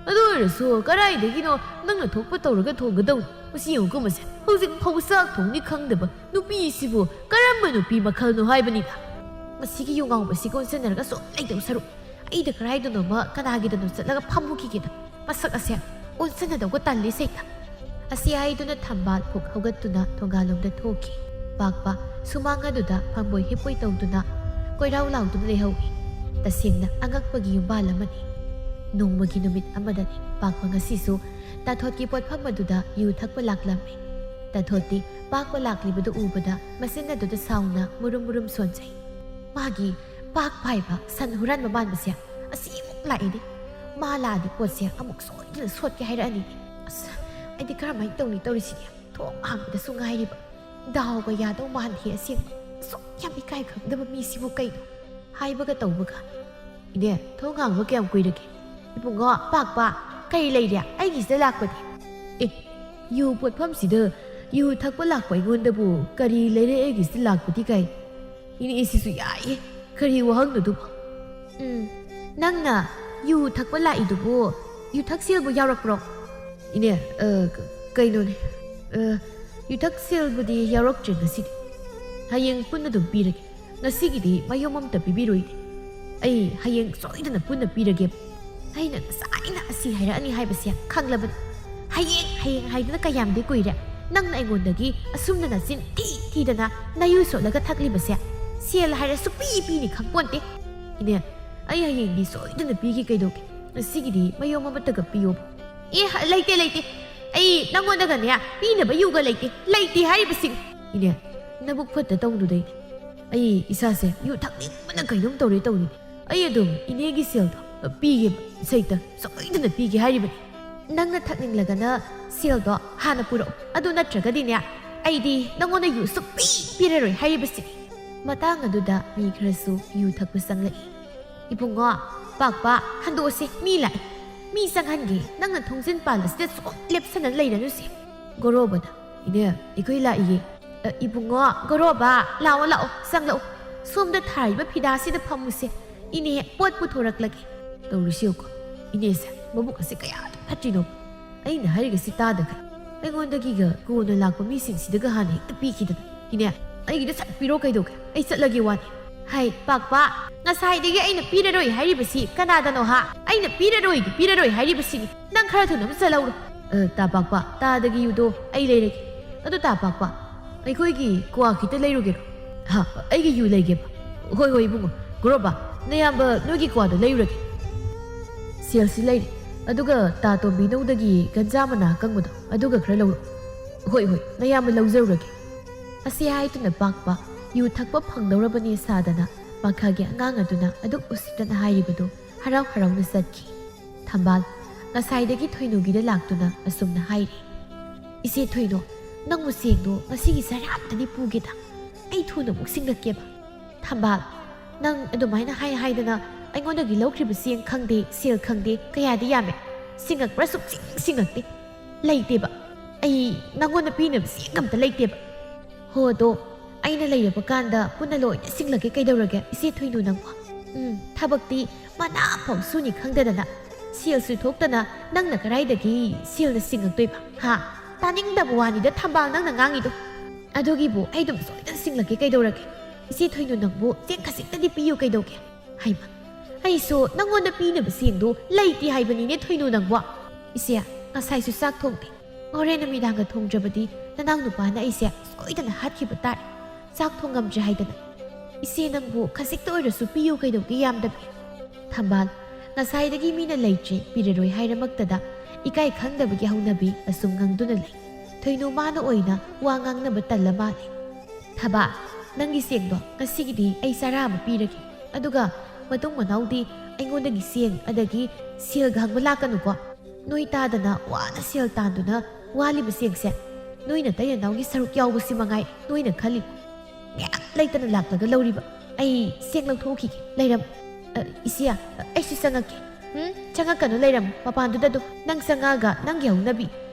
ꯑꯗꯨ ꯑꯣꯏꯔꯁꯨ ꯀꯔꯥꯏꯗꯒꯤꯅꯣ ꯅꯪꯅ ꯊꯣꯛꯄ ꯇꯧꯔꯒ ꯊꯣꯡꯒꯗꯧꯅꯤ. ꯃꯁꯤ ꯌꯦꯡꯉꯨꯀꯣ ꯃꯁꯦ, ꯍꯧꯖꯤꯛ ꯐꯥꯎꯕ ꯆꯥꯛ ꯊꯣꯡꯅꯤ ꯈꯪꯗꯕ ꯅꯨꯄꯤꯁꯤꯕꯨ ꯀꯔꯝꯕ ꯅꯨꯄꯤ ꯃꯈꯜꯅꯣ ꯍꯥꯏꯕꯅꯤꯗ. ꯃꯁꯤꯒꯤ ꯌꯣꯡꯉꯥꯎꯕꯁꯤ ꯀꯣꯟꯁꯤꯟꯅꯔꯒ ꯁꯨꯝ ꯂꯩꯇꯕ ꯁꯔꯨꯛ ꯑꯩꯗ ꯀꯔꯥꯏꯗꯅꯣꯃ ꯀꯅꯥꯒꯤꯗꯅꯣ ꯆꯠꯂꯒ ꯐꯝꯃꯨꯈꯤꯒꯦꯗ. ꯃꯁꯛ ꯑꯁꯦ ꯑꯣꯟꯁꯤꯟꯅꯗꯧꯒ ꯇꯜꯂꯤ ꯁꯩꯇ. ꯑꯁꯤ ꯍꯥꯏꯗꯨꯅ ꯊꯝꯕꯥꯜ ꯐꯨꯛ ꯍꯧꯒꯠꯇꯨꯅ ꯊꯣꯡꯒꯥꯜꯂꯣꯝꯗ ꯊꯣꯛꯈꯤ. ꯄꯥꯛꯄ ꯁꯨꯃꯥꯡ ꯑꯗꯨꯗ ꯐꯝꯕꯣꯏ ꯍꯤꯞꯄꯣꯏ ꯇꯧꯗꯨꯅ ꯀꯣꯏꯔꯥꯎ ꯂꯥꯎꯗꯨꯅ ꯂꯩꯍꯧꯏ. ꯇꯁꯦꯡꯅ ꯑꯉꯛꯄꯒꯤ ꯌꯨꯝꯕꯥꯜ ꯑꯃꯅꯤ. ꯅꯣꯡꯃꯒꯤ ꯅꯨꯃꯤꯠ ꯑꯃꯗꯅꯤ ꯄꯥꯛꯄ ꯉꯁꯤꯁꯨ ꯇꯥꯊꯣꯠꯀꯤ ꯄꯣꯠꯐꯝ ꯑꯗꯨꯗ ꯌꯨ ꯊꯛꯄ ꯂꯥꯛꯂꯝꯃꯤ. ꯇꯥꯊꯣꯠꯇꯤ ꯄꯥꯛꯄ ꯂꯥꯛꯂꯤꯕꯗꯨ ꯎꯕꯗ ꯃꯆꯤꯟ ꯑꯗꯨꯗ ꯁꯥꯎꯅ ꯃꯨꯔꯨꯝ ꯃꯨꯔꯨꯝ ꯁꯣꯟꯖꯩ. ꯃꯥꯒꯤ ꯄꯥꯛꯄ ꯍꯥꯏꯕ ꯁꯟ ꯍꯨꯔꯥꯟꯕ ꯃꯥꯟꯕꯁꯦ ꯑꯁꯤ ꯑꯃꯨꯛ ꯂꯥꯛꯏꯅꯤ. ꯃꯥ ꯂꯥꯛꯑꯗꯤ ꯄꯣꯠꯁꯦ ꯑꯃꯨꯛ ꯁꯣꯏꯗꯅ ꯁꯣꯠꯀꯦ ꯍꯥꯏꯔꯛꯑꯅꯤ. ꯑꯁ, ꯑꯩꯗꯤ ꯀꯔꯝꯍꯥꯏꯅ ꯇꯧꯅꯤ ꯇꯧꯔꯤꯁꯤꯗꯤ? ꯊꯣꯡ ꯍꯥꯡꯕꯗꯁꯨ ꯉꯥꯏꯔꯤꯕ. ꯗꯥꯎꯒ ꯌꯥꯗꯧ ꯃꯥꯟꯗꯦ ꯑꯁꯦꯡꯕ. ꯑꯁꯨꯛ ꯌꯥꯝ ꯏꯀꯥꯏ ꯈꯪꯗꯕ ꯃꯤꯁꯤꯕꯨ ꯀꯩꯅꯣ? ꯍꯥꯏꯕꯒ ꯇꯧꯕꯒ. ꯏꯅꯦ, ꯊꯣꯡ ꯍꯥꯡꯕ ꯀꯌꯥꯝ ꯀꯨꯏꯔꯒꯦ? ꯏꯕꯨꯡꯉꯣ, ꯄꯥꯛꯄ, ꯀꯔꯤ ꯂꯩꯔꯦ? ꯑꯩꯒꯤꯁꯤꯗ ꯂꯥꯛꯄꯗꯤ. ꯑꯦ, ꯌꯨ ꯄꯣꯠꯐꯝꯁꯤꯗ ꯌꯨ ꯊꯛꯄ ꯂꯥꯛꯄ ꯑꯩꯉꯣꯟꯗꯕꯨ ꯀꯔꯤ ꯂꯩꯔꯦ ꯑꯩꯒꯤꯁꯤꯗ ꯂꯥꯛꯄꯗꯤ ꯀꯥꯏ? ꯏꯅꯦ ꯁꯤꯁꯨ ꯌꯥꯏꯌꯦ. ꯀꯔꯤ ꯋꯥꯍꯪꯅꯣꯗꯨꯕꯨ? ꯅꯪꯅ ꯌꯨ ꯊꯛꯄ ꯂꯥꯛꯏꯗꯨꯕꯨ ꯌꯨꯊꯛꯁꯦꯜꯕꯨ ꯌꯥꯎꯔꯛꯄ꯭ꯔꯣ? ꯏꯅꯦ, ꯀꯩꯅꯣꯅꯦ, ꯌꯨꯊꯛꯁꯦꯜꯕꯨꯗꯤ ꯌꯥꯎꯔꯛꯇ꯭ꯔꯦ ꯉꯁꯤꯗꯤ. ꯍꯌꯦꯡ ꯄꯨꯟꯅ ꯑꯗꯨꯝ ꯄꯤꯔꯒꯦ. ꯉꯁꯤꯒꯤꯗꯤ ꯃꯌꯨꯝ ꯑꯝꯇ ꯄꯤꯕꯤꯔꯣꯏꯅꯦ. ꯑꯩ ꯍꯌꯦꯡ ꯁꯣꯏꯗꯅ ꯄꯨꯟꯅ ꯄꯤꯔꯒꯦ. ꯑꯩꯅ ꯉꯁꯥꯏꯅ ꯑꯁꯤ ꯍꯥꯏꯔꯛꯑꯅꯤ ꯍꯥꯏꯕꯁꯦ ꯈꯪꯂꯕꯅꯤ. ꯍꯌꯦꯡ ꯍꯥꯏꯗꯅ ꯀꯌꯥꯝꯗꯤ ꯀꯨꯏꯔꯦ. ꯅꯪꯅ ꯑꯩꯉꯣꯟꯗꯒꯤ ꯑꯁꯨꯝꯅ ꯅꯆꯤꯟ ꯊꯤꯗꯅ ꯅꯌꯨ ꯁꯣꯠꯂꯒ ꯊꯛꯂꯤꯕꯁꯦ ꯁꯦꯜ ꯍꯥꯏꯔ ꯁꯨꯛꯄꯤꯅꯤ ꯈꯪꯄꯣꯟꯇꯦ. ꯏꯅꯦ, ꯑꯩ ꯍꯌꯦꯡꯗꯤ ꯁꯣꯏꯗꯅ ꯄꯤꯒꯦ ꯀꯩꯗꯧꯒꯦ? ꯉꯁꯤꯒꯤꯗꯤ ꯃꯌꯨꯝ ꯑꯃꯠꯇꯒ ꯄꯤꯌꯣ. ꯂꯩꯇꯦ. ꯑꯩ ꯅꯪꯉꯣꯟꯗꯒꯅꯦ ꯄꯤꯅꯕ ꯌꯨꯒ ꯂꯩꯇꯦ ꯍꯥꯏꯔꯤꯕꯁꯤꯡ. ꯏꯅꯦ, ꯅꯕꯨꯛ ꯐꯠꯇ ꯇꯧꯅꯨꯗꯩꯅꯦ. ꯑꯩ ꯏꯁꯥꯁꯦ ꯌꯨ ꯊꯛꯅꯤꯡꯕꯅ ꯀꯩꯅꯣꯝ ꯇꯧꯔꯤꯅꯦ. ꯑꯩ ꯑꯗꯨꯝ ꯏꯅꯦꯒꯤ ꯁꯦꯜꯗꯣ ꯄꯤꯒꯦꯕ. ꯁꯩꯇ ꯁꯣꯏꯗꯅ ꯄꯤꯒꯦ ꯍꯥꯏꯔꯤꯕꯅꯤ. ꯅꯪꯅ ꯊꯛꯅꯤꯡꯂꯒꯅ ꯁꯦꯜꯗꯣ ꯍꯥꯟꯅ ꯄꯨꯔꯛꯎ. ꯑꯗꯨ ꯅꯠꯇ꯭ꯔꯒꯗꯤꯅꯦ ꯑꯩꯗꯤ ꯅꯪꯉꯣꯟꯗ ꯌꯨ ꯄꯤꯔꯔꯣꯏ ꯍꯥꯏꯔꯤꯕꯁꯤꯅꯤ. ꯃꯇꯥꯡ ꯑꯗꯨꯗ ꯃꯤ ꯈꯔꯁꯨ ꯌꯨ ꯊꯛꯄ ꯆꯪꯂꯛꯏ. ꯏꯕꯨꯡꯉꯣ, ꯄꯥꯛꯄ, ꯍꯟꯗꯣꯛꯑꯁꯤ, ꯃꯤ ꯂꯥꯛꯏ. ꯃꯤ ꯆꯪꯍꯟꯒꯦ. ꯅꯪꯅ ꯊꯣꯡꯖꯤꯟ ꯄꯥꯜꯂꯁꯤꯗ ꯁꯨꯝ ꯂꯦꯞꯁꯟꯅ ꯂꯩꯔꯅꯨꯁꯦ. ꯒꯣꯔꯣꯕꯗ. ꯏꯅꯦ, ꯑꯩꯈꯣꯏ ꯂꯥꯛꯏꯌꯦ. ꯏꯕꯨꯡꯉꯣ, ꯒꯣꯔꯣꯕ, ꯂꯥꯛꯑꯣ, ꯆꯪꯂꯛꯎ. ꯁꯣꯝꯗ ꯊꯥꯔꯤꯕ ꯐꯤꯗꯥꯁꯤꯗ ꯐꯝꯃꯨꯁꯦ. ꯏꯅꯦ ꯄꯣꯠ ꯄꯨꯊꯣꯔꯛꯂꯒꯦ. ꯇꯧꯔꯤꯁꯤ ꯌꯦꯡꯉꯨꯀꯣ, ꯏꯅꯦꯁꯦ ꯃꯕꯨꯛ ꯑꯁꯤ ꯀꯌꯥꯗ ꯐꯠꯇ꯭ꯔꯤꯅꯣ? ꯑꯩꯅ ꯍꯥꯏꯔꯤꯒꯁꯤ ꯇꯥꯗꯈꯩ ꯑꯩꯉꯣꯟꯗꯒꯤꯒ ꯀꯣꯟꯅ ꯂꯥꯛꯄ ꯃꯤꯁꯤꯡꯁꯤꯗꯒ ꯍꯥꯟꯅ ꯍꯦꯛꯇ ꯄꯤꯈꯤꯗꯅ. ꯏꯅꯦ, ꯑꯩꯒꯤꯗ ꯁꯠ ꯄꯤꯔꯣ ꯀꯩꯗꯧꯒꯦ? ꯑꯩ ꯆꯠꯂꯒꯦ ꯋꯥꯅꯤ. ꯍꯥꯏ ꯄꯥꯛꯄ, ꯉꯁꯥꯏꯗꯒꯤ ꯑꯩꯅ ꯄꯤꯔꯔꯣꯏ ꯍꯥꯏꯔꯤꯕꯁꯤ ꯀꯅꯥꯗꯅꯣ ꯍꯥ? ꯑꯩꯅ ꯄꯤꯔꯔꯣꯏ ꯍꯥꯏꯔꯤꯕꯁꯤꯅꯤ. ꯅꯪ ꯈꯔ ꯊꯨꯅ ꯑꯃ ꯆꯠꯍꯧꯔꯣ. ꯇꯥ ꯄꯥꯛꯄ, ꯇꯥꯗꯒꯤ ꯌꯨꯗꯣ ꯑꯩ ꯂꯩꯔꯒꯦ. ꯑꯗꯨ ꯇꯥ ꯄꯥꯛꯄ, ꯑꯩꯈꯣꯏꯒꯤ ꯀ꯭ꯋꯥ ꯈꯤꯇ ꯂꯩꯔꯨꯒꯦꯔꯣ? ꯑꯩꯒꯤ ꯌꯨ ꯂꯩꯒꯦꯕ. ꯍꯣꯏ ꯏꯕꯨꯡꯉꯣ. ꯒꯣꯔꯣꯕ, ꯅꯌꯥꯝꯕ ꯅꯣꯏꯒꯤ ꯀ꯭ꯋꯥꯗꯣ ꯂꯩꯔꯨꯔꯒꯦ. ꯁꯦꯜꯁꯤ ꯂꯩꯔꯦ. ꯑꯗꯨꯒ ꯇꯥ ꯇꯣꯝꯕꯤꯅꯧꯗꯒꯤ ꯒꯟꯖꯥ ꯃꯅꯥ ꯑꯀꯪꯕꯗꯣ ꯑꯗꯨꯒ ꯈꯔ ꯂꯧꯔꯣ. ꯍꯣꯏ, ꯅꯌꯥꯝꯕ ꯂꯧꯖꯔꯨꯔꯒꯦ. ꯑꯁꯤ ꯍꯥꯏꯗꯨꯅ ꯄꯥꯛꯄ ꯌꯨ ꯊꯛꯄ ꯐꯪꯗꯧꯔꯕꯅꯤ ꯁꯥꯗꯅ ꯃꯈꯥꯒꯤ ꯑꯉꯥꯡ ꯑꯗꯨꯅ ꯑꯗꯨꯛ ꯎꯁꯤꯠꯇꯅ ꯍꯥꯏꯔꯤꯕꯗꯨ ꯍꯔꯥꯎꯅ ꯆꯠꯈꯤ. ꯊꯝꯕꯥꯜ ꯉꯁꯥꯏꯗꯒꯤ ꯊꯣꯏꯅꯨꯒꯤꯗ ꯂꯥꯛꯇꯨꯅ ꯑꯁꯨꯝꯅ ꯍꯥꯏꯔꯤ. ꯏꯆꯦ ꯊꯣꯏꯅꯣ, ꯅꯪꯕꯨ ꯆꯦꯡꯗꯣ ꯉꯁꯤꯒꯤ ꯆꯔꯥ ꯄꯨꯒꯦꯗ. ꯑꯩ ꯊꯨꯅ ꯑꯃꯨꯛ ꯁꯤꯡꯂꯛꯀꯦꯕ. ꯊꯝꯕꯥꯜ, ꯅꯪ ꯑꯗꯨꯃꯥꯏꯅ ꯍꯥꯏꯗꯅ ꯑꯩꯉꯣꯟꯗꯒꯤ ꯂꯧꯈ꯭ꯔꯤꯕ ꯆꯦꯡ ꯈꯪꯗꯦ, ꯁꯦꯜ ꯈꯪꯗꯦ, ꯀꯌꯥꯗꯤ ꯌꯥꯝꯃꯦ. ꯁꯤꯡꯉꯛꯄ꯭ꯔꯥ? ꯁꯤꯡꯉꯛꯇꯦ. ꯂꯩꯇꯦꯕ. ꯑꯩ ꯅꯪꯉꯣꯟꯗ ꯄꯤꯅꯕ ꯆꯦꯡ ꯑꯝꯇ ꯂꯩꯇꯦꯕ. ꯍꯣ, ꯑꯗꯣ ꯑꯩꯅ ꯂꯩꯔꯕ ꯀꯥꯟꯗ ꯄꯨꯟꯅ ꯂꯣꯏꯅ ꯁꯤꯡꯂꯒꯦ ꯀꯩꯗꯧꯔꯒꯦ ꯏꯆꯦ ꯊꯣꯏꯅꯨ ꯅꯪꯕꯣ? ꯊꯕꯛꯇꯤ ꯃꯅꯥ ꯐꯥꯎ ꯁꯨꯅꯤ ꯈꯪꯗꯗꯅ ꯁꯦꯜꯁꯨ ꯊꯣꯛꯇꯅ ꯅꯪꯅ ꯀꯔꯥꯏꯗꯒꯤ ꯁꯦꯜꯅ ꯁꯤꯡꯉꯛꯇꯣꯏꯕ? ꯇꯥꯅꯤꯡꯗꯕ ꯋꯥꯅꯤꯗ ꯊꯝꯕꯥꯜ ꯅꯪꯅ ꯉꯥꯡꯉꯤꯗꯣ. ꯑꯗꯨꯒꯤꯕꯨ ꯑꯩ ꯑꯗꯨꯝ ꯁꯣꯏꯗꯅ ꯁꯤꯡꯂꯛꯀꯦ ꯀꯩꯗꯧꯔꯒꯦ? ꯏꯆꯦ ꯊꯣꯏꯅꯨ ꯅꯪꯕꯨ ꯆꯦꯡ ꯈꯖꯤꯛꯇꯗꯤ ꯄꯤꯌꯨ ꯀꯩꯗꯧꯒꯦ? ꯍꯩꯃ, ꯑꯩꯁꯨ ꯅꯪꯉꯣꯟꯗ ꯄꯤꯅꯕ ꯆꯦꯡꯗꯣ ꯂꯩꯇꯦ ꯍꯥꯏꯕꯅꯤꯅꯦ ꯊꯣꯏꯅꯨ ꯅꯪꯕꯣ. ꯏꯆꯦ, ꯉꯁꯥꯏꯁꯨ ꯆꯥꯛ ꯊꯣꯡꯗꯦ. ꯍꯣꯔꯦꯟ ꯅꯨꯃꯤꯗꯥꯡꯒ ꯊꯣꯡꯗ꯭ꯔꯕꯗꯤ ꯅꯅꯥꯎ ꯅꯨꯄꯥꯅ ꯑꯩꯁꯦ ꯁꯣꯏꯗꯅ ꯍꯥꯠꯈꯤꯕ ꯇꯥꯔꯦ. ꯆꯥꯛ ꯊꯣꯡꯉꯝꯗ꯭ꯔꯦ ꯍꯥꯏꯗꯅ. ꯏꯆꯦ ꯅꯪꯕꯨ ꯈꯖꯤꯛꯇ ꯑꯣꯏꯔꯁꯨ ꯄꯤꯌꯨ ꯀꯩꯗꯧꯒꯦ ꯌꯥꯝꯗꯕꯤ? ꯊꯝꯕꯥꯜ ꯉꯁꯥꯏꯗꯒꯤ ꯃꯤꯅ ꯂꯩꯇ꯭ꯔꯦ ꯄꯤꯔꯔꯣꯏ ꯍꯥꯏꯔꯃꯛꯇꯗ ꯏꯀꯥꯏ ꯈꯪꯗꯕꯒꯤ ꯍꯧꯅꯕꯤ ꯑꯁꯨꯝ ꯉꯪꯗꯨꯅ ꯂꯩ. ꯊꯣꯏꯅꯣ ꯃꯥꯅ ꯑꯣꯏꯅ ꯋꯥ ꯉꯥꯡꯅꯕ ꯇꯜꯂ ꯃꯥꯜꯂꯦ꯫ ꯊꯕꯥ, ꯅꯪꯒꯤ ꯁꯦꯡꯗꯣ ꯉꯁꯤꯒꯤꯗꯤ ꯑꯩ ꯆꯔꯥ ꯑꯃ ꯄꯤꯔꯒꯦ, ꯑꯗꯨꯒ ꯃꯇꯨꯡ ꯃꯅꯥꯎꯗꯤ ꯑꯩꯉꯣꯟꯗꯒꯤ ꯁꯦꯡ ꯑꯗꯒꯤ ꯁꯦꯜꯒ ꯍꯪꯕ ꯂꯥꯛꯀꯅꯨꯀꯣ꯫ ꯅꯣꯏ ꯇꯥꯗꯅ ꯋꯥꯅ ꯁꯦꯜ ꯇꯥꯟꯗꯨꯅ ꯋꯥꯂꯤꯕ ꯁꯦꯡꯁꯦ ꯅꯣꯏꯅ ꯇꯩꯅꯅꯥꯎꯒꯤ ꯁꯔꯨꯛ ꯌꯥꯎꯕꯁꯤ ꯃꯉꯥꯏ ꯅꯣꯏꯅ ꯈꯜꯂꯤꯕ ꯉꯥꯛ ꯂꯩꯇꯅ ꯂꯥꯛꯂꯒ ꯂꯧꯔꯤꯕ꯫ ꯑꯩ ꯁꯦꯡ ꯂꯧꯊꯣꯛꯈꯤꯒꯦ, ꯂꯩꯔꯝ꯫ ꯏꯆꯦ, ꯑꯩꯁꯨ ꯆꯪꯉꯛꯀꯦ꯫ ꯆꯪꯉꯛꯀꯅꯨ, ꯂꯩꯔꯝ ꯃꯄꯥꯟꯗꯨꯗ ꯑꯗꯨꯝ ꯅꯪ ꯆꯪꯉꯛꯑꯒ ꯅꯪꯒꯤ ꯍꯧꯅꯕꯤ